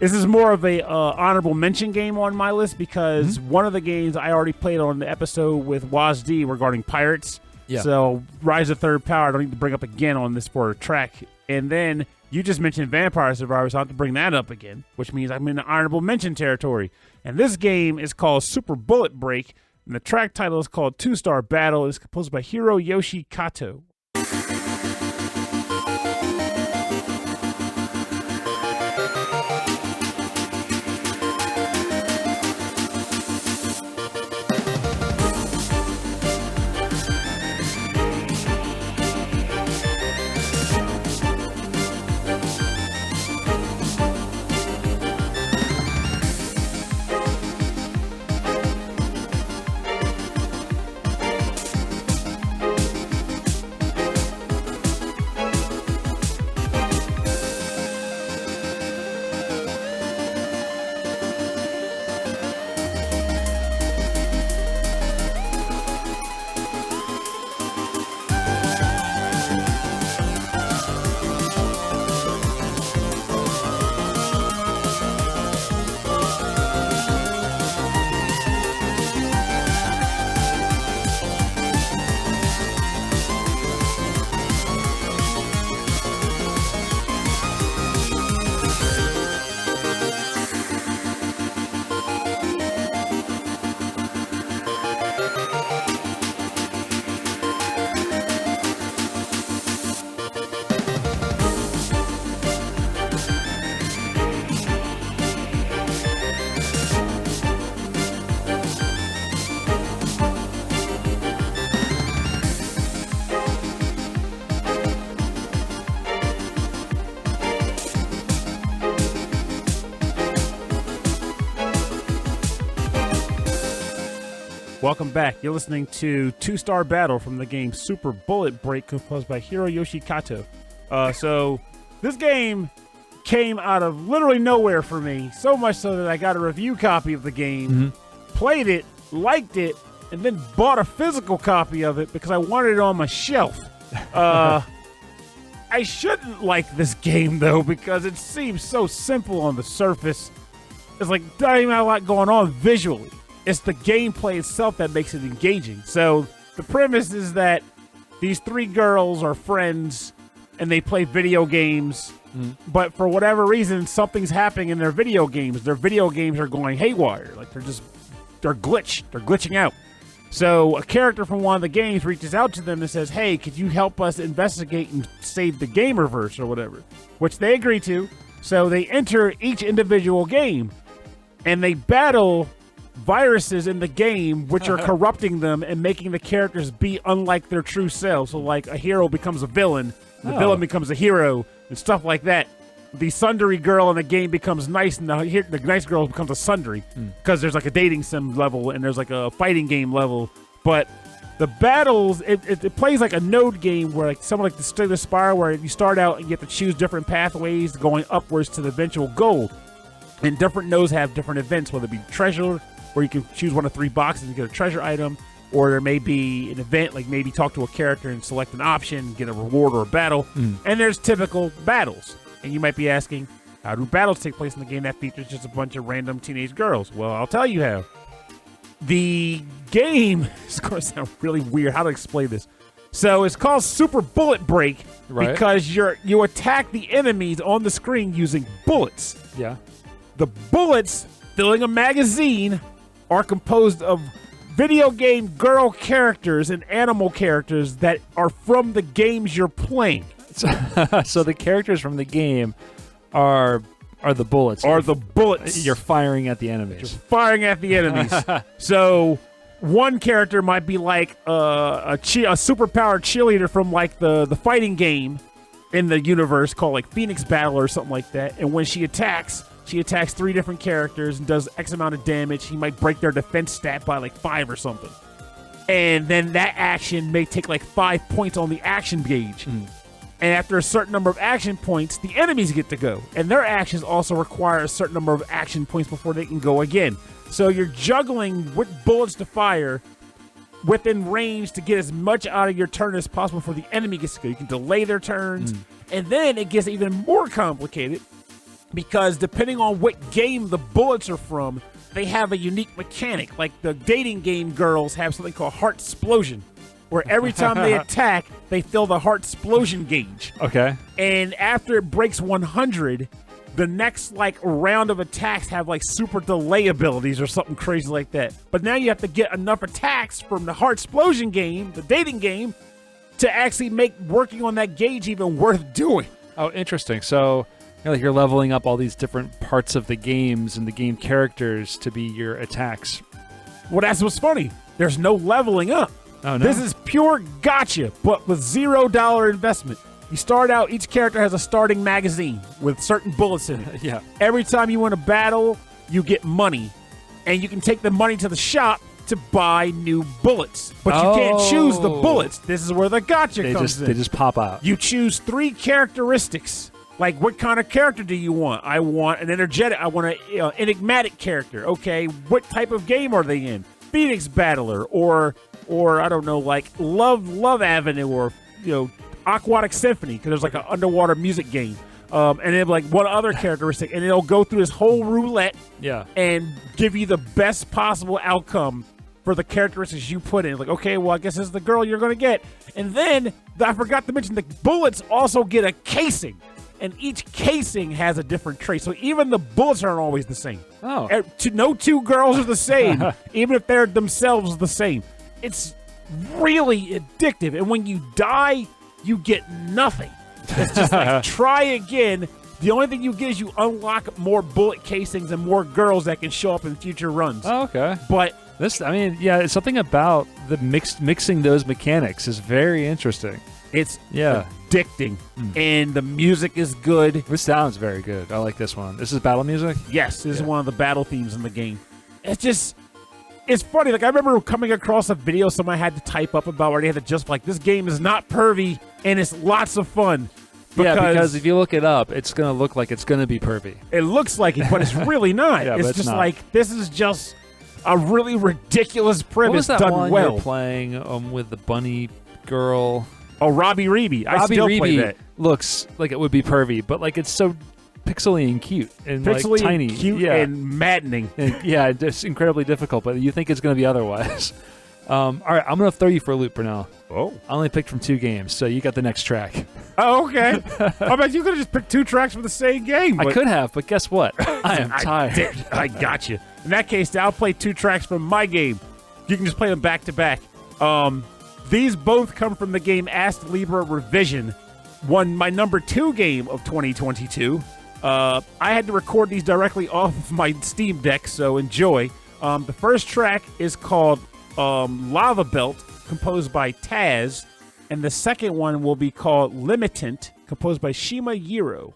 This is more of a honorable mention game on my list because one of the games I already played on the episode with WazD regarding pirates. Yeah. So Rise of Third Power I don't need to bring up again on this for a track. And then you just mentioned Vampire Survivors, so I have to bring that up again, which means I'm in the honorable mention territory. And this game is called Super Bullet Break, and the track title is called 2-Star Battle. It's composed by Hiroyoshi Kato. Welcome back. You're listening to 2-Star Battle from the game Super Bullet Break, composed by Hiroyoshi Kato. So this game came out of literally nowhere for me, so much so that I got a review copy of the game, played it, liked it, and then bought a physical copy of it because I wanted it on my shelf. I shouldn't like this game, though, because it seems so simple on the surface. It's like, not even a lot going on visually. It's the gameplay itself that makes it engaging. So the premise is that these three girls are friends, and they play video games, but for whatever reason, something's happening in their video games. Their video games are going haywire. Like, they're glitching out. So a character from one of the games reaches out to them and says, hey, could you help us investigate and save the Gamerverse or whatever? Which they agree to. So they enter each individual game, and they battle viruses in the game which are corrupting them and making the characters be unlike their true selves. So like a hero becomes a villain, the villain becomes a hero, and stuff like that. The Sundry girl in the game becomes nice, and the nice girl becomes a Sundry because there's like a dating sim level and there's like a fighting game level. But the battles, it plays like a node game where like something like the State of Spire, where you start out and you have to choose different pathways going upwards to the eventual goal. And different nodes have different events, whether it be treasure, where you can choose one of 3 boxes and get a treasure item, or there may be an event like maybe talk to a character and select an option, get a reward or a battle. And there's typical battles. And you might be asking, how do battles take place in the game that features just a bunch of random teenage girls? Well, I'll tell you how. The game is going to sound really weird. How to explain this? So it's called Super Bullet Break because you attack the enemies on the screen using bullets. Yeah. The bullets filling a magazine are composed of video game girl characters and animal characters that are from the games you're playing. So the characters from the game are the bullets. Are the bullets. You're firing at the enemies. So one character might be like a superpowered cheerleader from like the fighting game in the universe called like Phoenix Battle or something like that. And when she attacks 3 different characters and does X amount of damage. He might break their defense stat by like 5 or something. And then that action may take like 5 points on the action gauge. And after a certain number of action points, the enemies get to go. And their actions also require a certain number of action points before they can go again. So you're juggling what bullets to fire within range to get as much out of your turn as possible before the enemy gets to go. You can delay their turns. And then it gets even more complicated because depending on what game the bullets are from, they have a unique mechanic. Like the dating game girls have something called Heart Explosion, where every time they attack, they fill the Heart Explosion gauge. Okay. And after it breaks 100, the next like round of attacks have like super delay abilities or something crazy like that. But now you have to get enough attacks from the Heart Explosion game, the dating game, to actually make working on that gauge even worth doing. Oh, interesting. So you're leveling up all these different parts of the games and the game characters to be your attacks. Well, that's what's funny. There's no leveling up. Oh, no? This is pure gotcha, but with $0 investment. You start out, each character has a starting magazine with certain bullets in it. Yeah. Every time you win a battle, you get money. And you can take the money to the shop to buy new bullets. But you can't choose the bullets. This is where the gotcha comes in. They just pop out. You choose 3 characteristics. Like, what kind of character do you want? I want an energetic, I want an enigmatic character. Okay, what type of game are they in? Phoenix Battler, or I don't know, like Love Avenue, or Aquatic Symphony, because there's like an underwater music game. And then like one other characteristic, and it'll go through this whole roulette, and give you the best possible outcome for the characteristics you put in. Like, okay, well, I guess this is the girl you're gonna get. And then I forgot to mention the bullets also get a casing. And each casing has a different trait. So even the bullets aren't always the same. Oh. No 2 girls are the same, even if they're themselves the same. It's really addictive. And when you die, you get nothing. It's just like, try again. The only thing you get is you unlock more bullet casings and more girls that can show up in future runs. Oh, okay. But it's something about the mixing those mechanics is very interesting. It's addicting, and the music is good. This sounds very good. I like this one. This is battle music? Yes, this is one of the battle themes in the game. It's funny. Like, I remember coming across a video somebody had to type up about where they had to just like, this game is not pervy, and it's lots of fun. Because if you look it up, it's going to look like it's going to be pervy. It looks like it, but it's really not. It's just not. Like, this is just a really ridiculous premise what was that done one well. You were playing with the bunny girl? Oh, Robbie Reeby. I Robbie still play Reeby that. looks like it would be pervy, but like it's so pixely and cute and Pixely like tiny, and cute yeah, and maddening. and, yeah, just incredibly difficult. But you think it's going to be otherwise. All right, I'm going to throw you for a loop, Pernell. Oh. I only picked from 2 games, so you got the next track. Oh, okay. I bet you could have just picked 2 tracks from the same game. I could have, but guess what? I am tired. I got you. In that case, I'll play 2 tracks from my game. You can just play them back to back. These both come from the game Astlibera Revision, my number 2 game of 2022. I had to record these directly off of my Steam Deck, so enjoy. The first track is called Lava Belt, composed by Taz, and the second one will be called Limitant, composed by Shimajiro.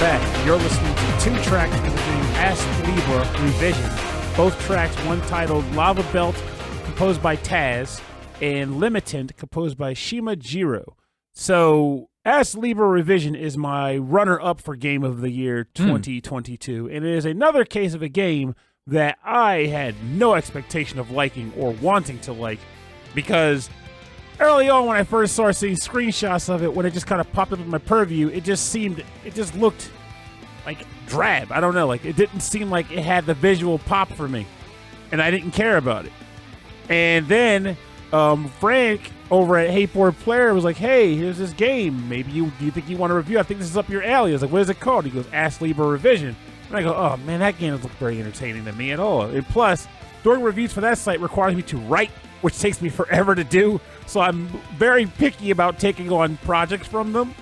back. You're listening to 2 tracks from the game Astlibera Revision. Both tracks, one titled Lava Belt, composed by Taz, and Limitant, composed by Shimajiro. So, Astlibera Revision is my runner-up for Game of the Year 2022, and it is another case of a game that I had no expectation of liking or wanting to like, because early on when I first started seeing screenshots of it, when it just kind of popped up in my purview, it just looked like drab. I don't know, like it didn't seem like it had the visual pop for me, and I didn't care about it. And then Frank over at Hateboard Player was like, hey, here's this game. Maybe do you think you want to review? I think this is up your alley. I was like, what is it called? He goes, Astlibera Revision. And I go, oh man, that game doesn't look very entertaining to me at all. And plus, doing reviews for that site requires me to write, which takes me forever to do. So I'm very picky about taking on projects from them.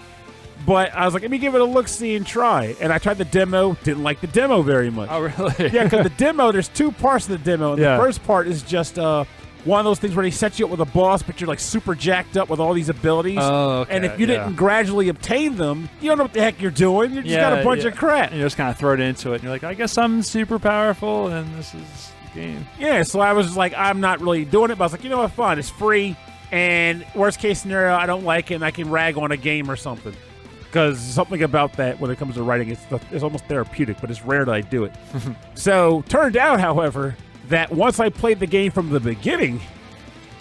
But I was like, let me give it a look-see and try. And I tried the demo, didn't like the demo very much. Oh, really? Yeah, because the demo, there's 2 parts of the demo. And Yeah. the first part is just one of those things where they set you up with a boss, but you're like super jacked up with all these abilities. Oh, okay, and if you yeah. didn't gradually obtain them, you don't know what the heck you're doing. You just got a bunch of crap. And you just kind of throw it into it, and you're like, I guess I'm super powerful, and this is the game. Yeah, so I was like, I'm not really doing it, but I was like, you know what, fine, it's free, and worst case scenario, I don't like it, and I can rag on a game or something. Because something about that, when it comes to writing, it's almost therapeutic, but it's rare that I do it. So, turned out, however, that once I played the game from the beginning,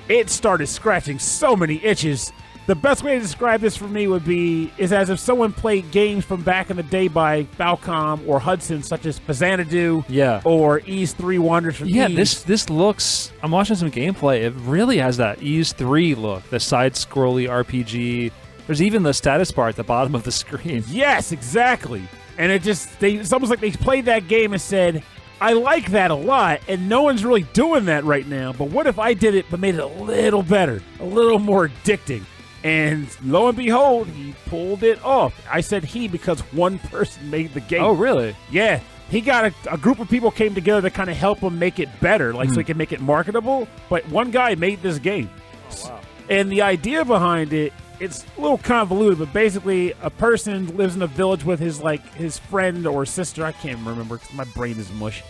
it started scratching so many itches. The best way to describe this for me is as if someone played games from back in the day by Falcom or Hudson, such as Xanadu or Ys 3 Wonders from Ys. This looks... I'm watching some gameplay. It really has that Ys 3 look, the side-scrolly RPG. There's even the status bar at the bottom of the screen. Yes, exactly. And it's almost like they played that game and said, I like that a lot, and no one's really doing that right now, but what if I did it but made it a little better, a little more addicting? And lo and behold, he pulled it off. I said he because one person made the game. Oh, really? Yeah. He got a group of people came together to kind of help him make it better, so he can make it marketable, but one guy made this game. Oh, wow. And the idea behind it, it's a little convoluted, but basically a person lives in a village with his friend or sister. I can't remember because my brain is mush.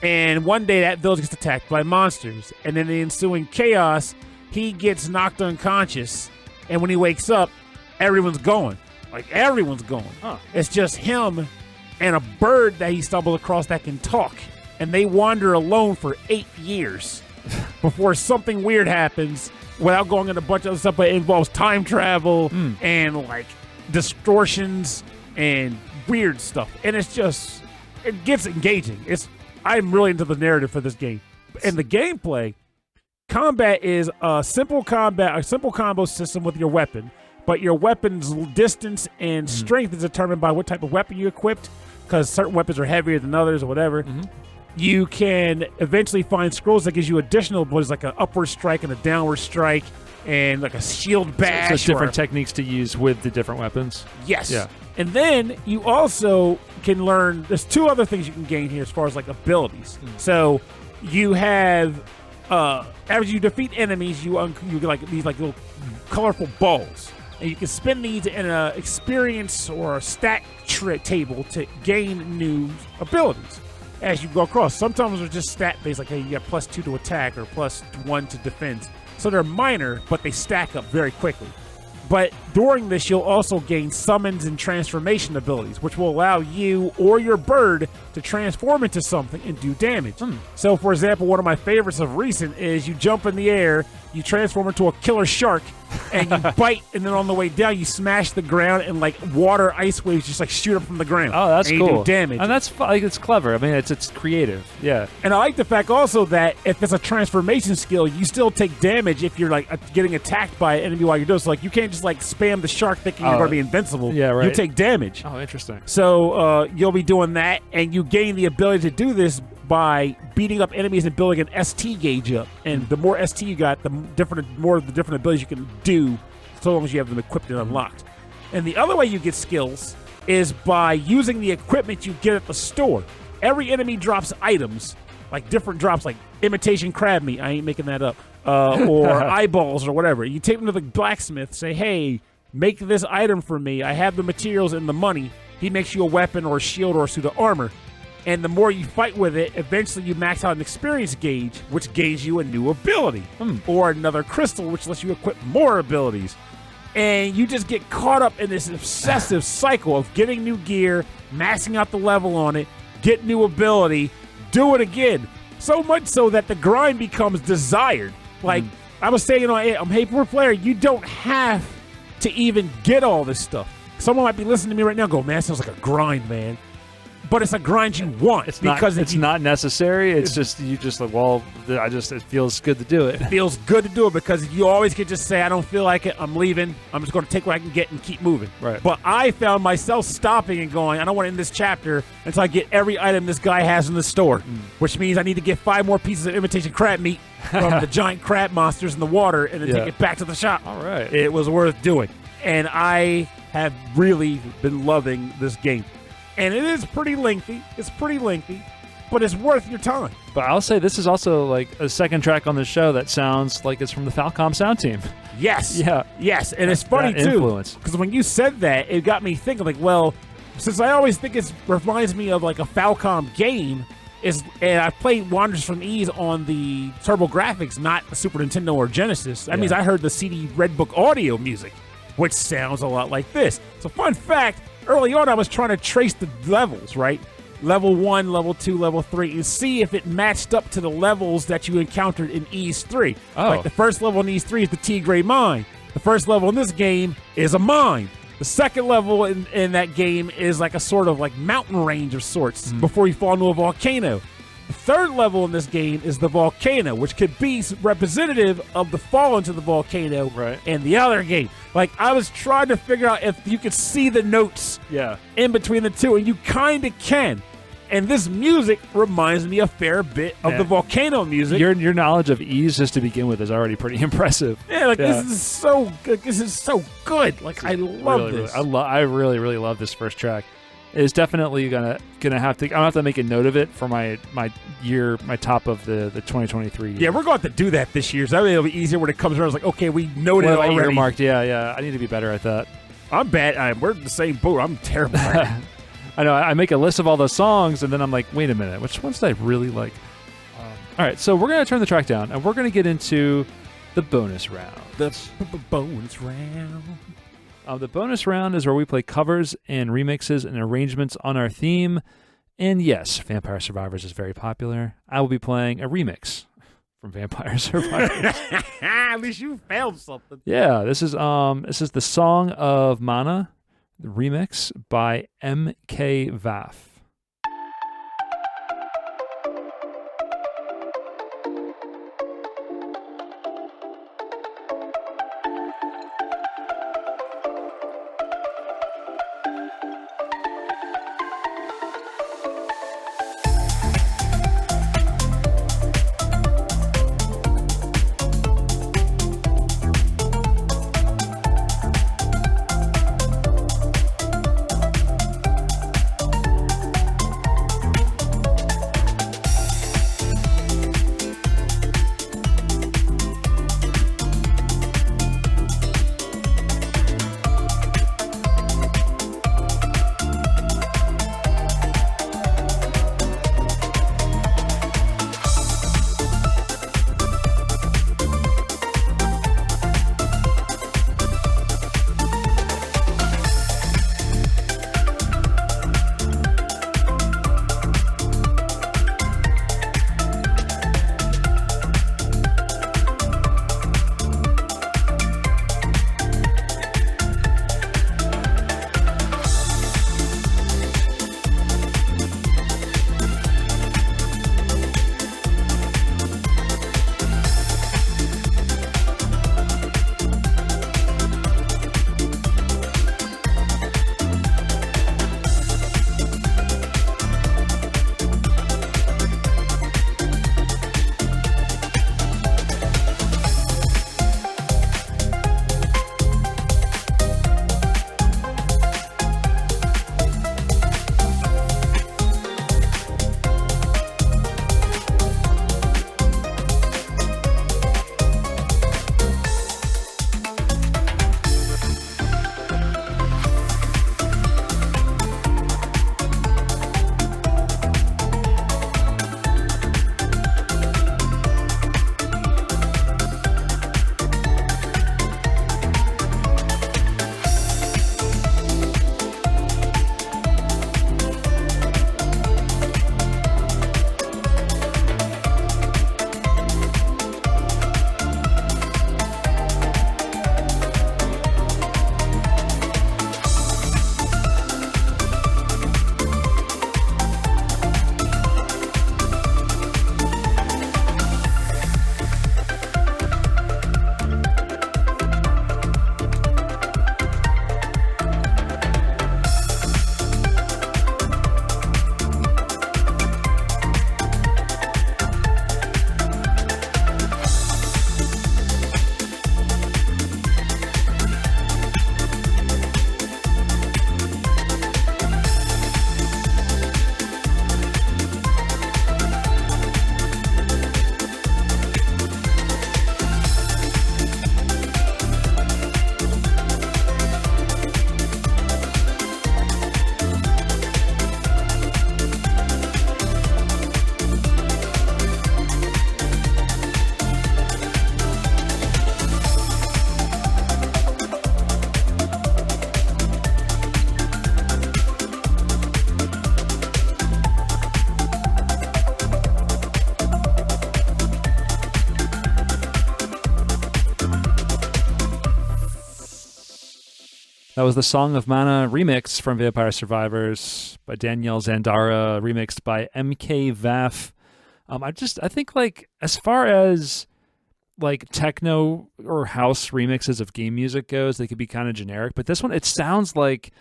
And one day that village gets attacked by monsters. And in the ensuing chaos, he gets knocked unconscious. And when he wakes up, everyone's gone. Like, everyone's gone. Huh. It's just him and a bird that he stumbled across that can talk. And they wander alone for 8 years before something weird happens. Without going into a bunch of other stuff, but it involves time travel and like distortions and weird stuff, and it gets engaging. I'm really into the narrative for this game, and the gameplay. Combat is a simple combo system with your weapon, but your weapon's distance and strength is determined by what type of weapon you equipped, because certain weapons are heavier than others or whatever. You can eventually find scrolls that gives you additional abilities, like an upward strike and a downward strike, and like a shield bash. So different techniques to use with the different weapons. Yes. Yeah. And then you also can learn. There's 2 other things you can gain here as far as like abilities. So you have, as you defeat enemies, you get like these like little colorful balls, and you can spend these in an experience or a stat table to gain new abilities. As you go across. Sometimes they're just stat-based, like, hey, you got +2 to attack or +1 to defense. So they're minor, but they stack up very quickly. But during this, you'll also gain summons and transformation abilities, which will allow you or your bird to transform into something and do damage. So, for example, one of my favorites of recent is you jump in the air, you transform into a killer shark, and you bite, and then on the way down, you smash the ground, and like water ice waves just like shoot up from the ground. Oh, that's and cool. You do damage. And that's it's clever. I mean, it's creative. Yeah. And I like the fact also that if it's a transformation skill, you still take damage if you're like getting attacked by an enemy while you're doing it. So like you can't just like spam the shark thinking you're going to be invincible. Yeah, right. You take damage. Oh, interesting. So you'll be doing that, and you gain the ability to do this by beating up enemies and building an ST gauge up. And the more ST you got, the more of the different abilities you can do, so long as you have them equipped and unlocked. And the other way you get skills is by using the equipment you get at the store. Every enemy drops items, like different drops, like imitation crab meat. I ain't making that up. Or eyeballs or whatever. You take them to the blacksmith, say, hey, make this item for me. I have the materials and the money. he makes you a weapon or a shield or a suit of armor. And the more you fight with it, eventually you max out an experience gauge, which gains you a new ability. Or another crystal, which lets you equip more abilities. And you just get caught up in this obsessive cycle of getting new gear, maxing out the level on it, get new ability, do it again. So much so that the grind becomes desired. Like, I was saying on Hey Poor Player, you don't have to even get all this stuff. Someone might be listening to me right now and go, man, that sounds like a grind, man. But it's a grind you want. It's not necessary. It's just you just like, well, it feels good to do it. It feels good to do it because you always can just say, I don't feel like it. I'm leaving. I'm just going to take what I can get and keep moving. Right. But I found myself stopping and going, I don't want to end this chapter until I get every item this guy has in the store, which means I need to get 5 more pieces of imitation crab meat from the giant crab monsters in the water and then take it back to the shop. All right. It was worth doing. And I have really been loving this game. And it is pretty lengthy. It's pretty lengthy, but it's worth your time. But I'll say this is also like a second track on the show that sounds like it's from the Falcom sound team. Yes. Yeah. Yes, and it's funny too. Influence. Because when you said that, it got me thinking like, well, since I always think it reminds me of like a Falcom game, and I played Wanderers from Ease on the TurboGrafx, not the Super Nintendo or Genesis. That means I heard the CD Red Book audio music, which sounds a lot like this. So fun fact, early on I was trying to trace the levels, right? Level 1, Level 2, Level 3, and see if it matched up to the levels that you encountered in Ease 3. Oh. Like the first level in Ease 3 is the Tigray Mine. The first level in this game is a mine. The second level in that game is like a sort of like mountain range of sorts before you fall into a volcano. The third level in this game is the volcano, which could be representative of the fall into the volcano in the other game. Like, I was trying to figure out if you could see the notes in between the two, and you kind of can. And this music reminds me a fair bit of the volcano music. Your knowledge of Ease just to begin with is already pretty impressive. Yeah, this is so good. This is so good. Like, I love this. I really love this first track. It's definitely gonna have to. I'm gonna have to make a note of it for my top of the 2023 year. Yeah, we're going to do that this year. So that way it'll be easier when it comes around. It's like, okay, we noted it already. Earmarked. Yeah. I need to be better at that. I'm bad. We're in the same boat. I'm terrible at it. I know. I make a list of all the songs, and then I'm like, wait a minute, which ones did I really like? All right, so we're gonna turn the track down, and we're gonna get into the bonus round. The bonus round. The bonus round is where we play covers and remixes and arrangements on our theme. And yes, Vampire Survivors is very popular. I will be playing a remix from Vampire Survivors. At least you found something. Yeah, this is the Song of Mana, the remix by MkVaff. That was the Song of Mana remix from Vampire Survivors by Daniele Zandara, remixed by MkVaff. I think like as far as like techno or house remixes of game music goes, they could be kind of generic, but this one, it sounds like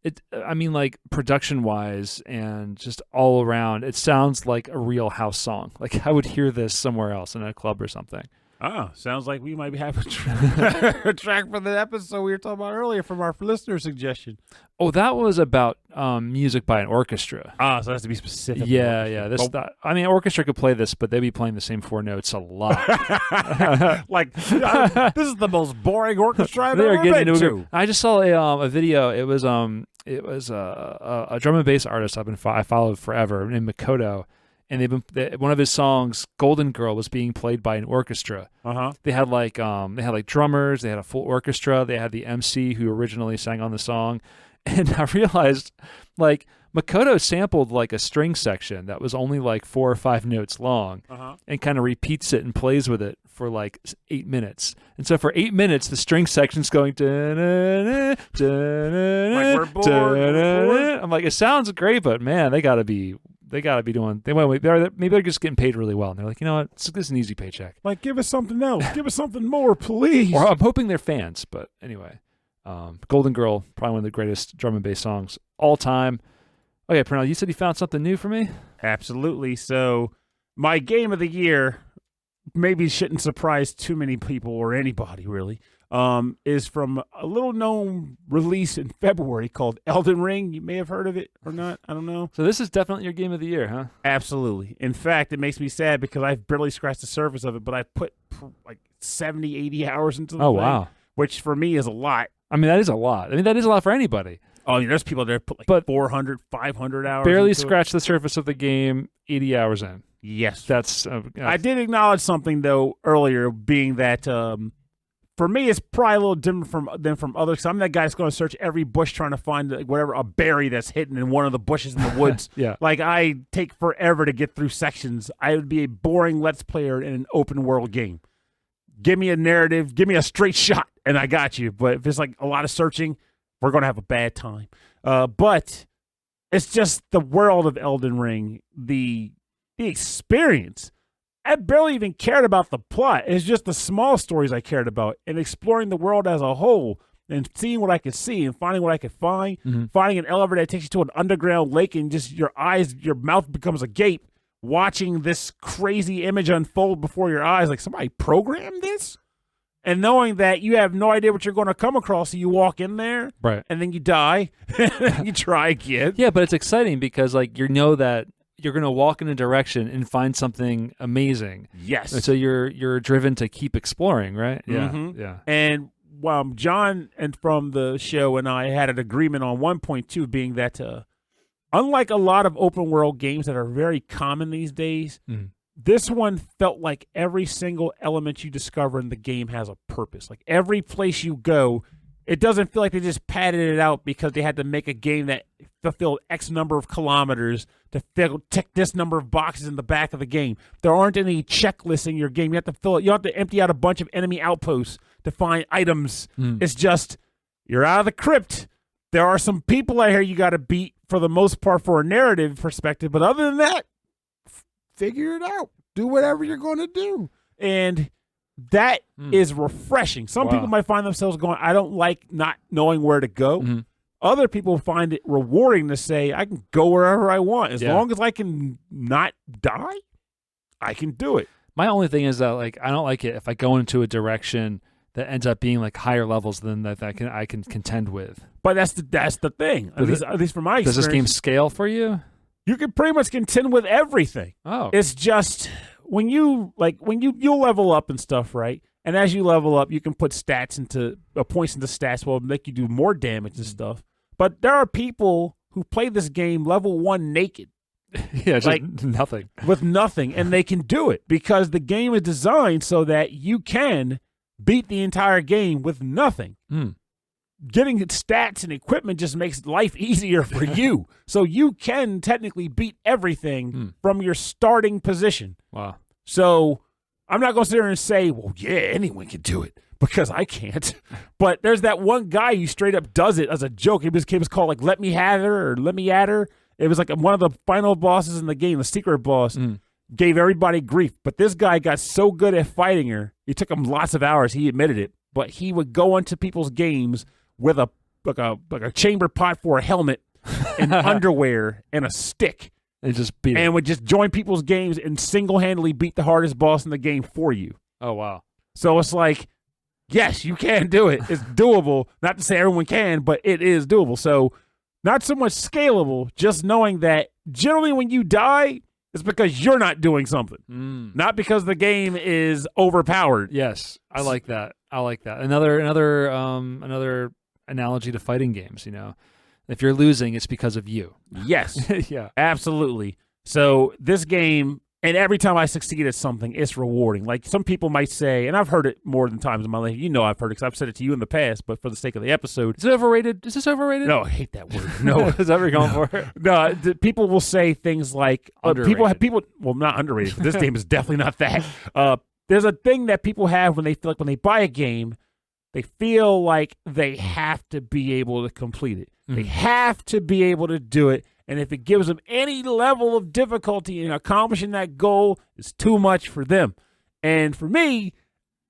it. I mean, like production wise and just all around, it sounds like a real house song. Like I would hear this somewhere else in a club or something. Oh, sounds like we might be having a track for the episode we were talking about earlier from our listener suggestion. Oh, that was about music by an orchestra. Ah, so it has to be specific. Yeah. I mean, orchestra could play this, but they'd be playing the same 4 notes a lot. Like, this is the most boring orchestra I've ever been to. I just saw a video. It was a drum and bass artist I followed forever named Makoto. And one of his songs, "Golden Girl," was being played by an orchestra. They had like drummers, they had a full orchestra, they had the MC who originally sang on the song, and I realized like Makoto sampled like a string section that was only like 4 or 5 notes long, and kind of repeats it and plays with it for like 8 minutes. And so for 8 minutes, the string section's going like we're bored. I'm like, it sounds great, but man, they gotta be doing. Maybe they're just getting paid really well, and they're like, you know what, this is an easy paycheck. Like, give us something else, give us something more, please. Or I'm hoping they're fans, but anyway, "Golden Girl," probably one of the greatest drum and bass songs all time. Okay, Pernell, you said you found something new for me. Absolutely. So, my game of the year maybe shouldn't surprise too many people or anybody really. Is from a little known release in February called Elden Ring. You may have heard of it or not. I don't know. So this is definitely your game of the year, huh? Absolutely. In fact, it makes me sad because I've barely scratched the surface of it, but I put like 70, 80 hours into the thing, wow. Which for me is a lot. I mean, that is a lot. I mean, that is a lot for anybody. Oh, there's people there put like 400, 500 hours barely into scratched the surface of the game, 80 hours in. Yes. That's I did acknowledge something, though, earlier, being that for me, it's probably a little different than from others. I'm that guy that's going to search every bush trying to find a berry that's hidden in one of the bushes in the woods. Yeah. Like, I take forever to get through sections. I would be a boring Let's Player in an open world game. Give me a narrative, give me a straight shot, and I got you. But if it's like a lot of searching, we're going to have a bad time. But it's just the world of Elden Ring, the experience. I barely even cared about the plot. It's just the small stories I cared about, and exploring the world as a whole and seeing what I could see and finding what I could find, finding an elevator that takes you to an underground lake and just your mouth becomes agape, watching this crazy image unfold before your eyes. Like, somebody programmed this? And knowing that you have no idea what you're going to come across, so you walk in there, right, and then you die, you try again. Yeah, but it's exciting because like you know that you're going to walk in a direction and find something amazing. Yes. And so you're driven to keep exploring, right? Yeah. Yeah. And John and from the show and I had an agreement on 1.2 being that unlike a lot of open world games that are very common these days, this one felt like every single element you discover in the game has a purpose. Like every place you go, it doesn't feel like they just padded it out because they had to make a game that fulfilled X number of kilometers to tick this number of boxes in the back of the game. There aren't any checklists in your game. You have to fill it. You have to empty out a bunch of enemy outposts to find items. It's just, you're out of the crypt. There are some people out here you got to beat for the most part for a narrative perspective. But other than that, figure it out. Do whatever you're going to do. And that is refreshing. Some people might find themselves going, I don't like not knowing where to go. Other people find it rewarding to say, I can go wherever I want. As long as I can not die, I can do it. My only thing is that like I don't like it if I go into a direction that ends up being like higher levels than that I can contend with. But that's the thing. At least from my experience. Does this game scale for you? You can pretty much contend with everything. Oh. It's just when you'll level up and stuff, right? And as you level up, you can put points into stats will make you do more damage and stuff. But there are people who play this game level 1 naked. Yeah, just like nothing. With nothing, and they can do it because the game is designed so that you can beat the entire game with nothing. Getting stats and equipment just makes life easier for you. So you can technically beat everything from your starting position. Wow. So I'm not going to sit there and say, well, yeah, anyone can do it because I can't. But there's that one guy who straight up does it as a joke. It was called like Let Me Have Her or Let Me At Her. It was like one of the final bosses in the game, the secret boss, gave everybody grief. But this guy got so good at fighting her, it took him lots of hours. He admitted it. But he would go into people's games with a chamber pot for a helmet and underwear and a stick. And just beat it. And would just join people's games and single-handedly beat the hardest boss in the game for you. Oh, wow. So it's like, yes, you can do it. It's doable. Not to say everyone can, but it is doable. So not so much scalable, just knowing that generally when you die, it's because you're not doing something. Not because the game is overpowered. Yes, I like that. Another analogy to fighting games, If you're losing, it's because of you. Yes. Yeah. Absolutely. So this game, and every time I succeed at something, it's rewarding. Like some people might say, and I've heard it more than times in my life. I've heard it because I've said it to you in the past, but for the sake of the episode. Is it overrated? Is this overrated? No, I hate that word. No. Is that what you're going for? No, people will say things like, people, well, not underrated. This game is definitely not that. There's a thing that people have when they feel like when they buy a game, they feel like they have to be able to complete it. They have to be able to do it. And if it gives them any level of difficulty in accomplishing that goal, it's too much for them. And for me,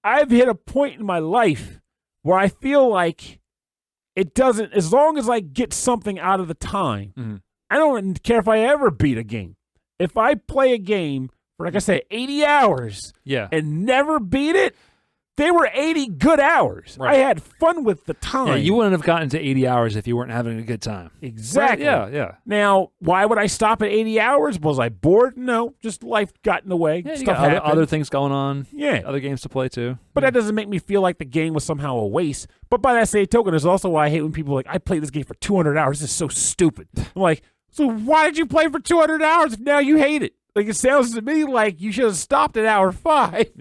I've hit a point in my life where I feel like it doesn't, as long as I get something out of the time, I don't care if I ever beat a game. If I play a game for, like I said, 80 hours and never beat it, they were 80 good hours. Right. I had fun with the time. Yeah, you wouldn't have gotten to 80 hours if you weren't having a good time. Exactly. Right? Yeah. Now, why would I stop at 80 hours? Was I bored? No, just life got in the way. Yeah, Stuff happened. Other things going on. Yeah. Other games to play too. But that doesn't make me feel like the game was somehow a waste. But by that same token, there's also why I hate when people are like, I played this game for 200 hours. This is so stupid. I'm like, so why did you play for 200 hours if now you hate it? Like, it sounds to me like you should have stopped at hour 5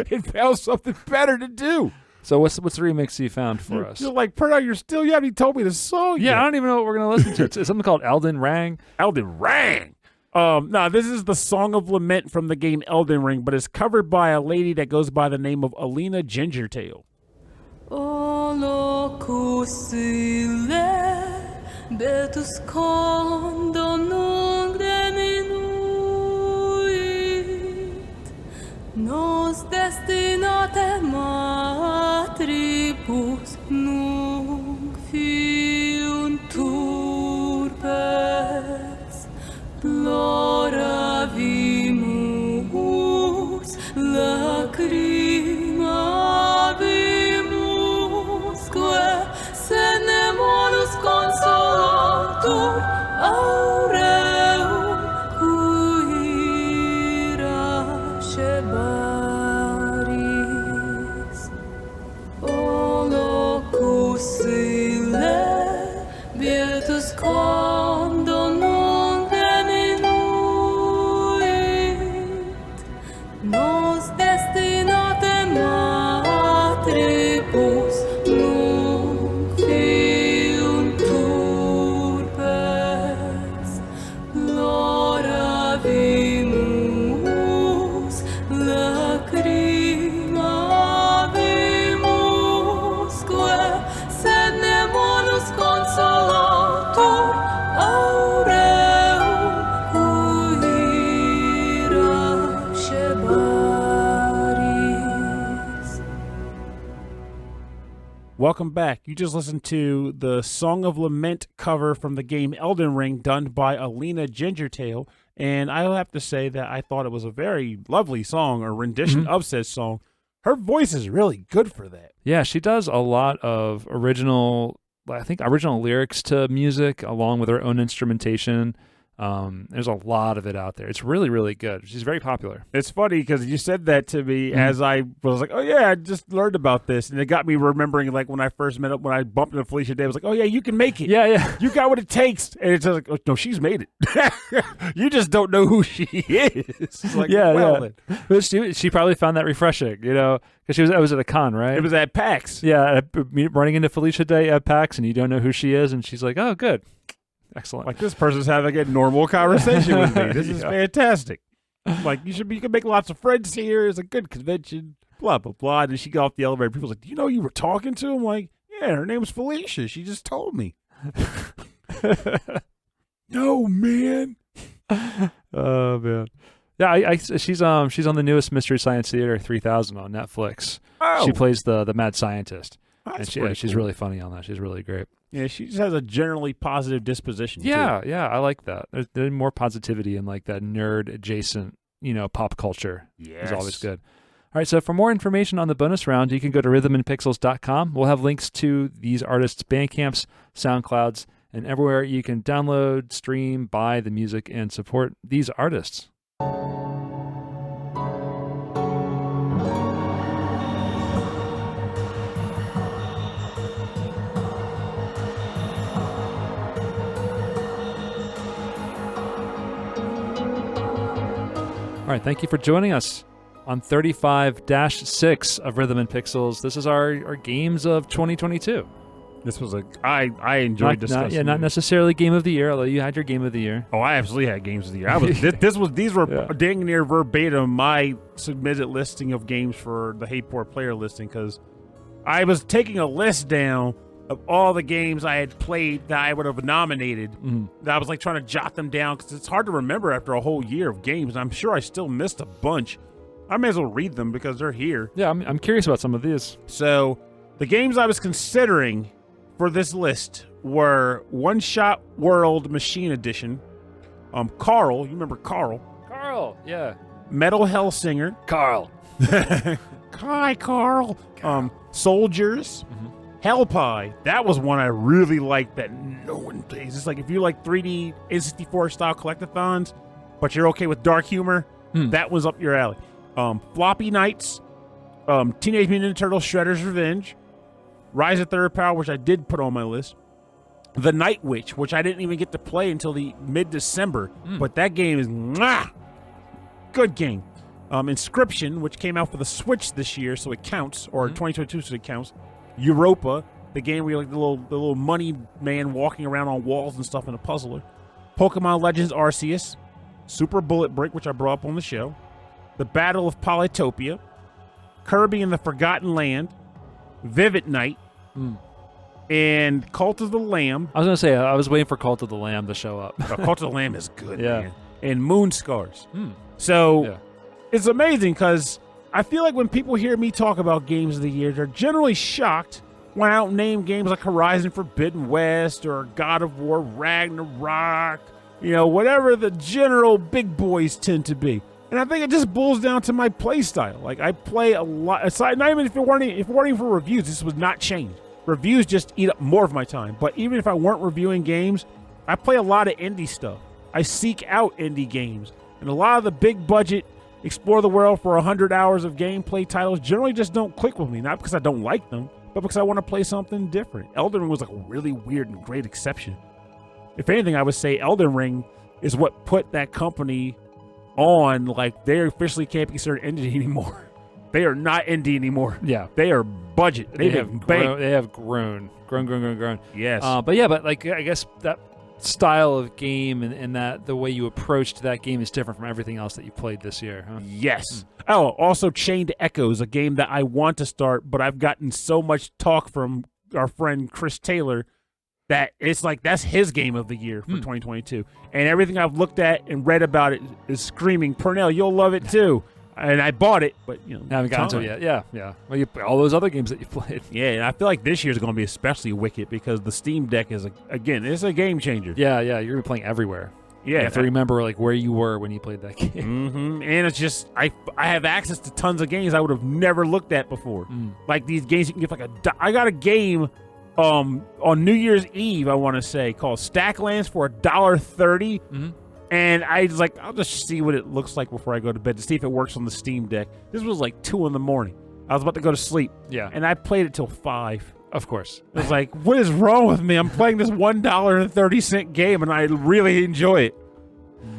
and found something better to do. So what's the remix you found for us? You're like, Pernell, you haven't even told me the song yet. I don't even know what we're going to listen to. It's something called Elden Ring. Elden Ring. No, this is the Song of Lament from the game Elden Ring, but it's covered by a lady that goes by the name of Alina Gingertail. Nos destinate matribus nunc fiuntur pes, ploravimus, lacrimavimusque, senemonus consolatur aureum cuira shebaris. Olocusile vietus condom nunc diminuit, nos destinate matribus nunc fiuntur pes, ploravimus, lacrimavimusque, sed nemonus consolatur aureum cuira shebaris. Welcome back. You just listened to the Song of Lament cover from the game Elden Ring done by Alina Gingertail. And I'll have to say that I thought it was a very lovely song or rendition of said song. Her voice is really good for that. Yeah, she does a lot of original lyrics to music along with her own instrumentation. There's a lot of it out there. It's really, really good. She's very popular. It's funny because you said that to me as I was like, oh, yeah, I just learned about this. And it got me remembering, like, when I first met up, when I bumped into Felicia Day, I was like, oh, yeah, you can make it. Yeah. You got what it takes. And it's just like, oh, no, she's made it. You just don't know who she is. It's like, But she probably found that refreshing, because I was at a con, right? It was at PAX. Yeah, running into Felicia Day at PAX, and you don't know who she is, and she's like, oh, good. Excellent. Like, this person's having a normal conversation with me. This is fantastic. I'm like, you can make lots of friends here. It's a good convention. Blah blah blah. And then she got off the elevator. People's like, do you know you were talking to? I'm like, yeah, her name's Felicia. She just told me. No, man. Oh man. Yeah, she's on the newest Mystery Science Theater 3000 on Netflix. Oh. She plays the mad scientist. That's and she's cool. really funny on that. She's really great. Yeah, she just has a generally positive disposition. Yeah, too. yeah, I like that. There's more positivity in like that nerd adjacent, pop culture. Yes. Is always good. All right, so for more information on the bonus round, you can go to rhythmandpixels.com. We'll have links to these artists' Bandcamps, SoundClouds, and everywhere you can download, stream, buy the music, and support these artists. All right, thank you for joining us on 35-6 of Rhythm and Pixels. This is our games of 2022. This was I enjoyed discussing. Not necessarily game of the year, although you had your game of the year. Oh, I absolutely had games of the year. These were dang near verbatim my submitted listing of games for the Hateport player listing, because I was taking a list down of all the games I had played that I would have nominated. Mm-hmm. I was like trying to jot them down because it's hard to remember after a whole year of games. I'm sure I still missed a bunch. I may as well read them because they're here. Yeah, I'm curious about some of these. So the games I was considering for this list were One Shot World Machine Edition, Carl, you remember Carl? Carl, yeah. Metal Hellsinger. Carl. Hi, Carl. Soldiers. Mm-hmm. Hell Pie. That was one I really liked that no one plays. It's like if you like 3D N64 style collectathons, but you're okay with dark humor, that was up your alley. Floppy Nights, Teenage Mutant Ninja Turtles Shredder's Revenge, Rise of Third Power, which I did put on my list, The Night Witch, which I didn't even get to play until the mid-December, but that game is good game. Inscription, which came out for the Switch this year, so it counts, or 2022, so it counts. Europa, the game where you're like the little money man walking around on walls and stuff in a puzzler. Pokemon Legends Arceus, Super Bullet Break, which I brought up on the show, The Battle of Polytopia, Kirby and the Forgotten Land, Vivid Night, and Cult of the Lamb. I was going to say, I was waiting for Cult of the Lamb to show up. Cult of the Lamb is good, yeah. man. And Moon Scars. So it's amazing because I feel like when people hear me talk about games of the year, they're generally shocked when I don't name games like Horizon Forbidden West or God of War Ragnarok, whatever the general big boys tend to be. And I think it just boils down to my play style. Like, I play a lot. Aside, not even if it weren't for reviews, this would not change. Reviews just eat up more of my time. But even if I weren't reviewing games, I play a lot of indie stuff. I seek out indie games. And a lot of the big budget, explore the world for 100 hours of gameplay titles generally just don't click with me. Not because I don't like them, but because I want to play something different. Elden Ring was like a really weird and great exception. If anything, I would say Elden Ring is what put that company on, like, they officially can't be considered indie anymore. They are not indie anymore. Yeah. They are budget. They have grown. Yes. But like, I guess that style of game and that the way you approached that game is different from everything else that you played this year, huh? Yes. Oh, also Chained Echoes, a game that I want to start, but I've gotten so much talk from our friend Chris Taylor that it's like that's his game of the year for 2022. And everything I've looked at and read about it is screaming, Pernell, you'll love it too. And I bought it, but haven't gotten to it yet. Yeah. Well, all those other games that you played. Yeah, and I feel like this year's going to be especially wicked because the Steam Deck is it's a game changer. Yeah, you're going to be playing everywhere. Yeah, you have to remember like where you were when you played that game. Mm-hmm. And it's just I have access to tons of games I would have never looked at before. Like these games you can get I got a game on New Year's Eve, I want to say, called Stacklands for $1.30. And I was like, I'll just see what it looks like before I go to bed to see if it works on the Steam Deck. This was like 2 a.m. I was about to go to sleep. Yeah. And I played it till 5. Of course. I was like, what is wrong with me? I'm playing this $1.30 game, and I really enjoy it.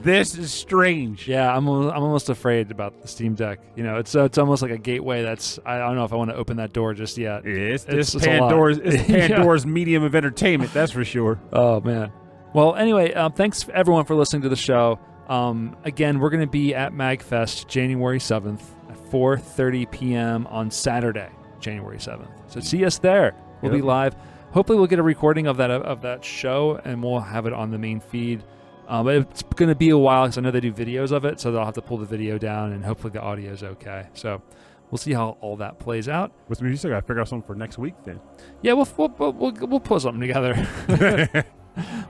This is strange. Yeah, I'm almost afraid about the Steam Deck. It's almost like a gateway that's, I don't know if I want to open that door just yet. It's Pandora's medium of entertainment, that's for sure. Oh, man. Well, anyway, thanks everyone for listening to the show. Again, we're going to be at MagFest January 7th at 4:30 p.m. on Saturday, January 7th. So see us there. We'll be live. Hopefully we'll get a recording of that show, and we'll have it on the main feed. But it's going to be a while because I know they do videos of it, so they'll have to pull the video down, and hopefully the audio is okay. So we'll see how all that plays out. Which means you still got to figure out something for next week then. Yeah, we'll pull something together.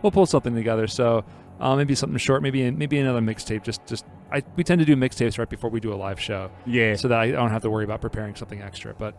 We'll pull something together. So maybe something short, maybe another mixtape. We tend to do mixtapes right before we do a live show. Yeah. So that I don't have to worry about preparing something extra. But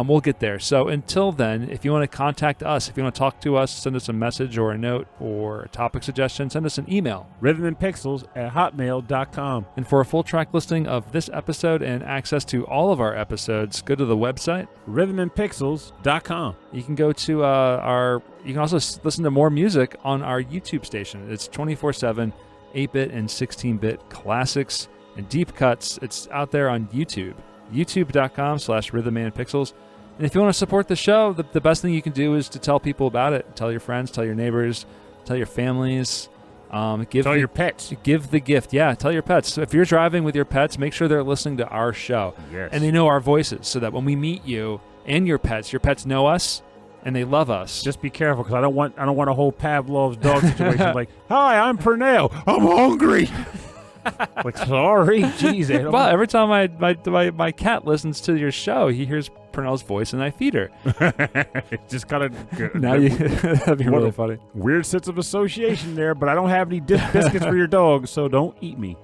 we'll get there. So until then, if you want to contact us, if you want to talk to us, send us a message or a note or a topic suggestion, send us an email. rhythmandpixels@hotmail.com. And for a full track listing of this episode and access to all of our episodes, go to the website. rhythmandpixels.com. You can go to you can also listen to more music on our YouTube station. It's 24/7, 8-bit and 16-bit classics and deep cuts. It's out there on YouTube. youtube.com/rhythmandpixels. And if you want to support the show, the best thing you can do is to tell people about it. Tell your friends, tell your neighbors, tell your families. Tell your pets. Give the gift. Yeah, tell your pets. So if you're driving with your pets, make sure they're listening to our show. Yes. And they know our voices so that when we meet you and your pets know us and they love us. Just be careful because I don't want a whole Pavlov's dog situation. Like, hi, I'm Pernell. I'm hungry. Like, sorry, jeez. Well, every time my cat listens to your show, he hears Pernell's voice, and I feed her. It's just kind of now that'd be really funny. Weird sense of association there, but I don't have any biscuits for your dog, so don't eat me.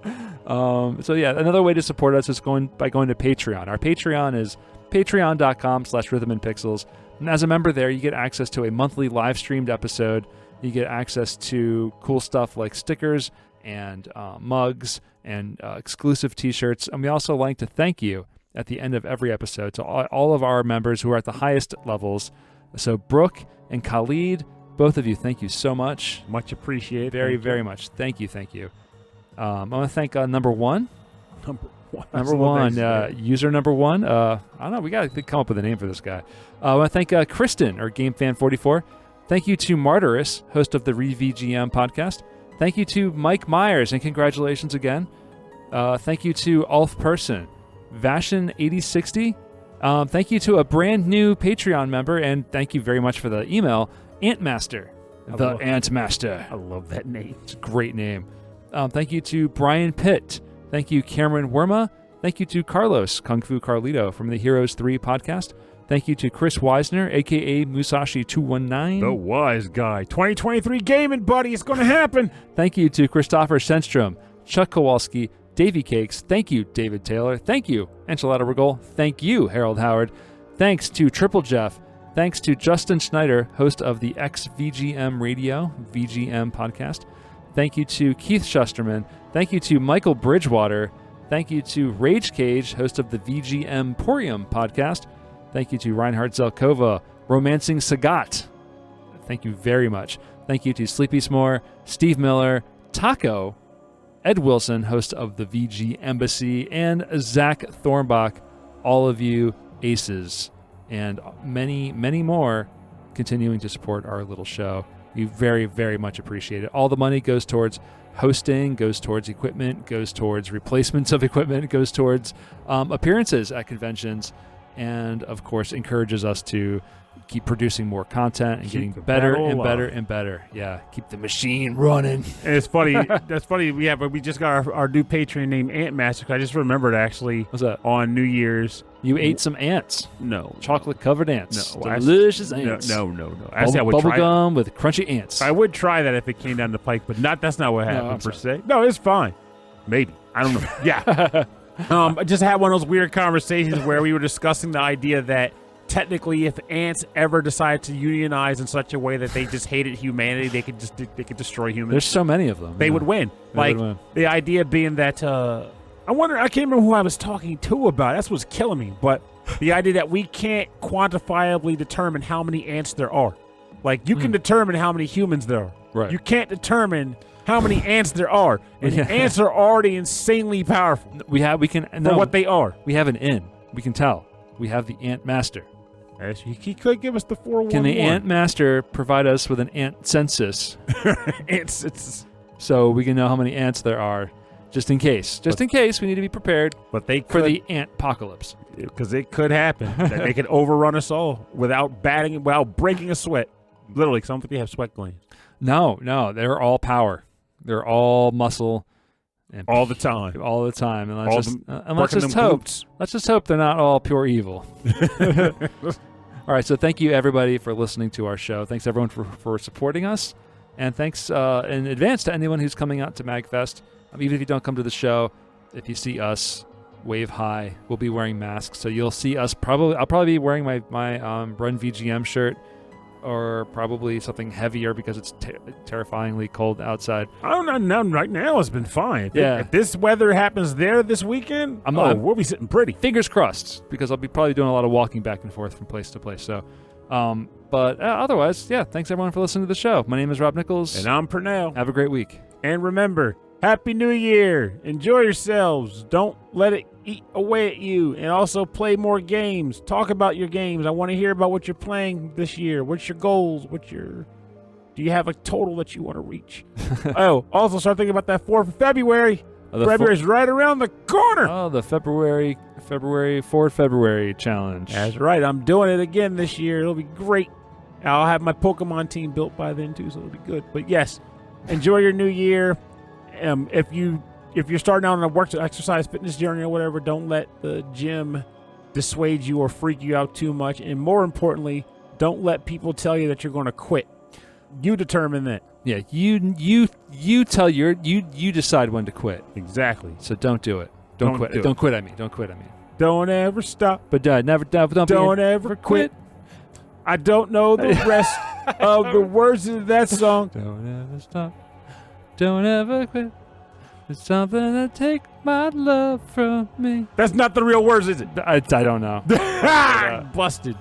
So yeah, another way to support us is by going to Patreon. Our Patreon is patreon.com/rhythmandpixels. And as a member there, you get access to a monthly live streamed episode. You get access to cool stuff like stickers and mugs and exclusive t-shirts. And we also like to thank you at the end of every episode to all of our members who are at the highest levels. So Brooke and Khalid, both of you, thank you so much. Much appreciated. Very, very much. Thank you. I want to thank number one. User number one. I don't know. We got to come up with a name for this guy. I want to thank Kristen, or GameFan44. Thank you to Martyrus, host of the ReVGM podcast. Thank you to Mike Myers, and congratulations again. Thank you to Ulf Person, Vashin8060. Thank you to a brand new Patreon member, and thank you very much for the email, Antmaster. Antmaster. I love that name. It's a great name. Thank you to Brian Pitt. Thank you, Cameron Werma. Thank you to Carlos, Kung Fu Carlito from the Heroes 3 podcast. Thank you to Chris Weisner, a.k.a. Musashi219. The wise guy. 2023 gaming, buddy. It's going to happen. Thank you to Christopher Senstrom, Chuck Kowalski, Davey Cakes. Thank you, David Taylor. Thank you, Enchilada Regal. Thank you, Harold Howard. Thanks to Triple Jeff. Thanks to Justin Schneider, host of the XVGM Radio, VGM podcast. Thank you to Keith Shusterman. Thank you to Michael Bridgewater. Thank you to Rage Cage, host of the VG Emporium podcast. Thank you to Reinhard Zelkova, Romancing Sagat. Thank you very much. Thank you to Sleepy S'more, Steve Miller, Taco, Ed Wilson, host of the VG Embassy, and Zach Thornbach, all of you aces, and many, many more continuing to support our little show. We very, very much appreciate it. All the money goes towards hosting, goes towards equipment, goes towards replacements of equipment, goes towards appearances at conventions, and of course encourages us to keep producing more content and getting better and better and better. Yeah, keep the machine running. And it's funny. That's funny. We just got our new Patreon named Ant Master. I just remembered actually. What's that? On New Year's. You ate some ants. No. Chocolate-covered ants. No. Delicious ants. No. I would try Bubblegum with crunchy ants. I would try that if it came down the pike, but that's not what happened per se. No, it's fine. Maybe. I don't know. Yeah. I just had one of those weird conversations where we were discussing the idea that technically if ants ever decide to unionize in such a way that they just hated humanity, they could destroy humans. There's so many of them. They would win. The idea being that I can't remember who I was talking to about it. That's what's killing me. But the idea that we can't quantifiably determine how many ants there are. Like, you can determine how many humans there are. Right. You can't determine how many ants there are. And ants are already insanely powerful. For what they are. We have an in. We can tell. We have the Ant Master. He could give us the 411. Can the Ant Master provide us with an ant census? Ant census. so we can know how many ants there are, just in case. Just in case, we need to be prepared But they for could, the ant apocalypse. because it could happen. That they could overrun us all without breaking a sweat. Literally, some of they have sweat glands No, they're all power. They're all muscle. And all the time. all the time. And All let's just, them- and let's working just them hope. glutes. Let's just hope they're not all pure evil. All right, so thank you everybody for listening to our show. Thanks everyone for supporting us, and thanks in advance to anyone who's coming out to MkVaff. Even if you don't come to the show, if you see us, wave hi. We'll be wearing masks, so you'll see us. I'll probably be wearing my Run VGM shirt, or probably something heavier because it's terrifyingly cold outside. I don't know. Right now, it's been fine. Yeah. If this weather happens there this weekend, we'll be sitting pretty. Fingers crossed, because I'll be probably doing a lot of walking back and forth from place to place. So, but otherwise, yeah, thanks everyone for listening to the show. My name is Rob Nichols. And I'm Pernell. Have a great week. And remember, Happy New Year. Enjoy yourselves. Don't let it eat away at you. And also play more games. Talk about your games. I want to hear about what you're playing this year. What's your goals? Do you have a total that you want to reach? Also start thinking about that 4th of February. February's right around the corner. Oh, the February 4th February challenge. That's right. I'm doing it again this year. It'll be great. I'll have my Pokemon team built by then too, so it'll be good. But yes, enjoy your new year. If you're starting out on a exercise fitness journey or whatever, don't let the gym dissuade you or freak you out too much. And more importantly, don't let people tell you that you're going to quit. You determine that. Yeah, you tell you decide when to quit. Exactly. So don't do it. Don't quit. do it. Don't quit at me. Don't quit at me. Don't ever stop. But Don't ever quit. I don't know the rest of the words of that song. Don't ever stop. Don't ever quit. It's something that take my love from me. That's not the real words, is it? I don't know. Busted.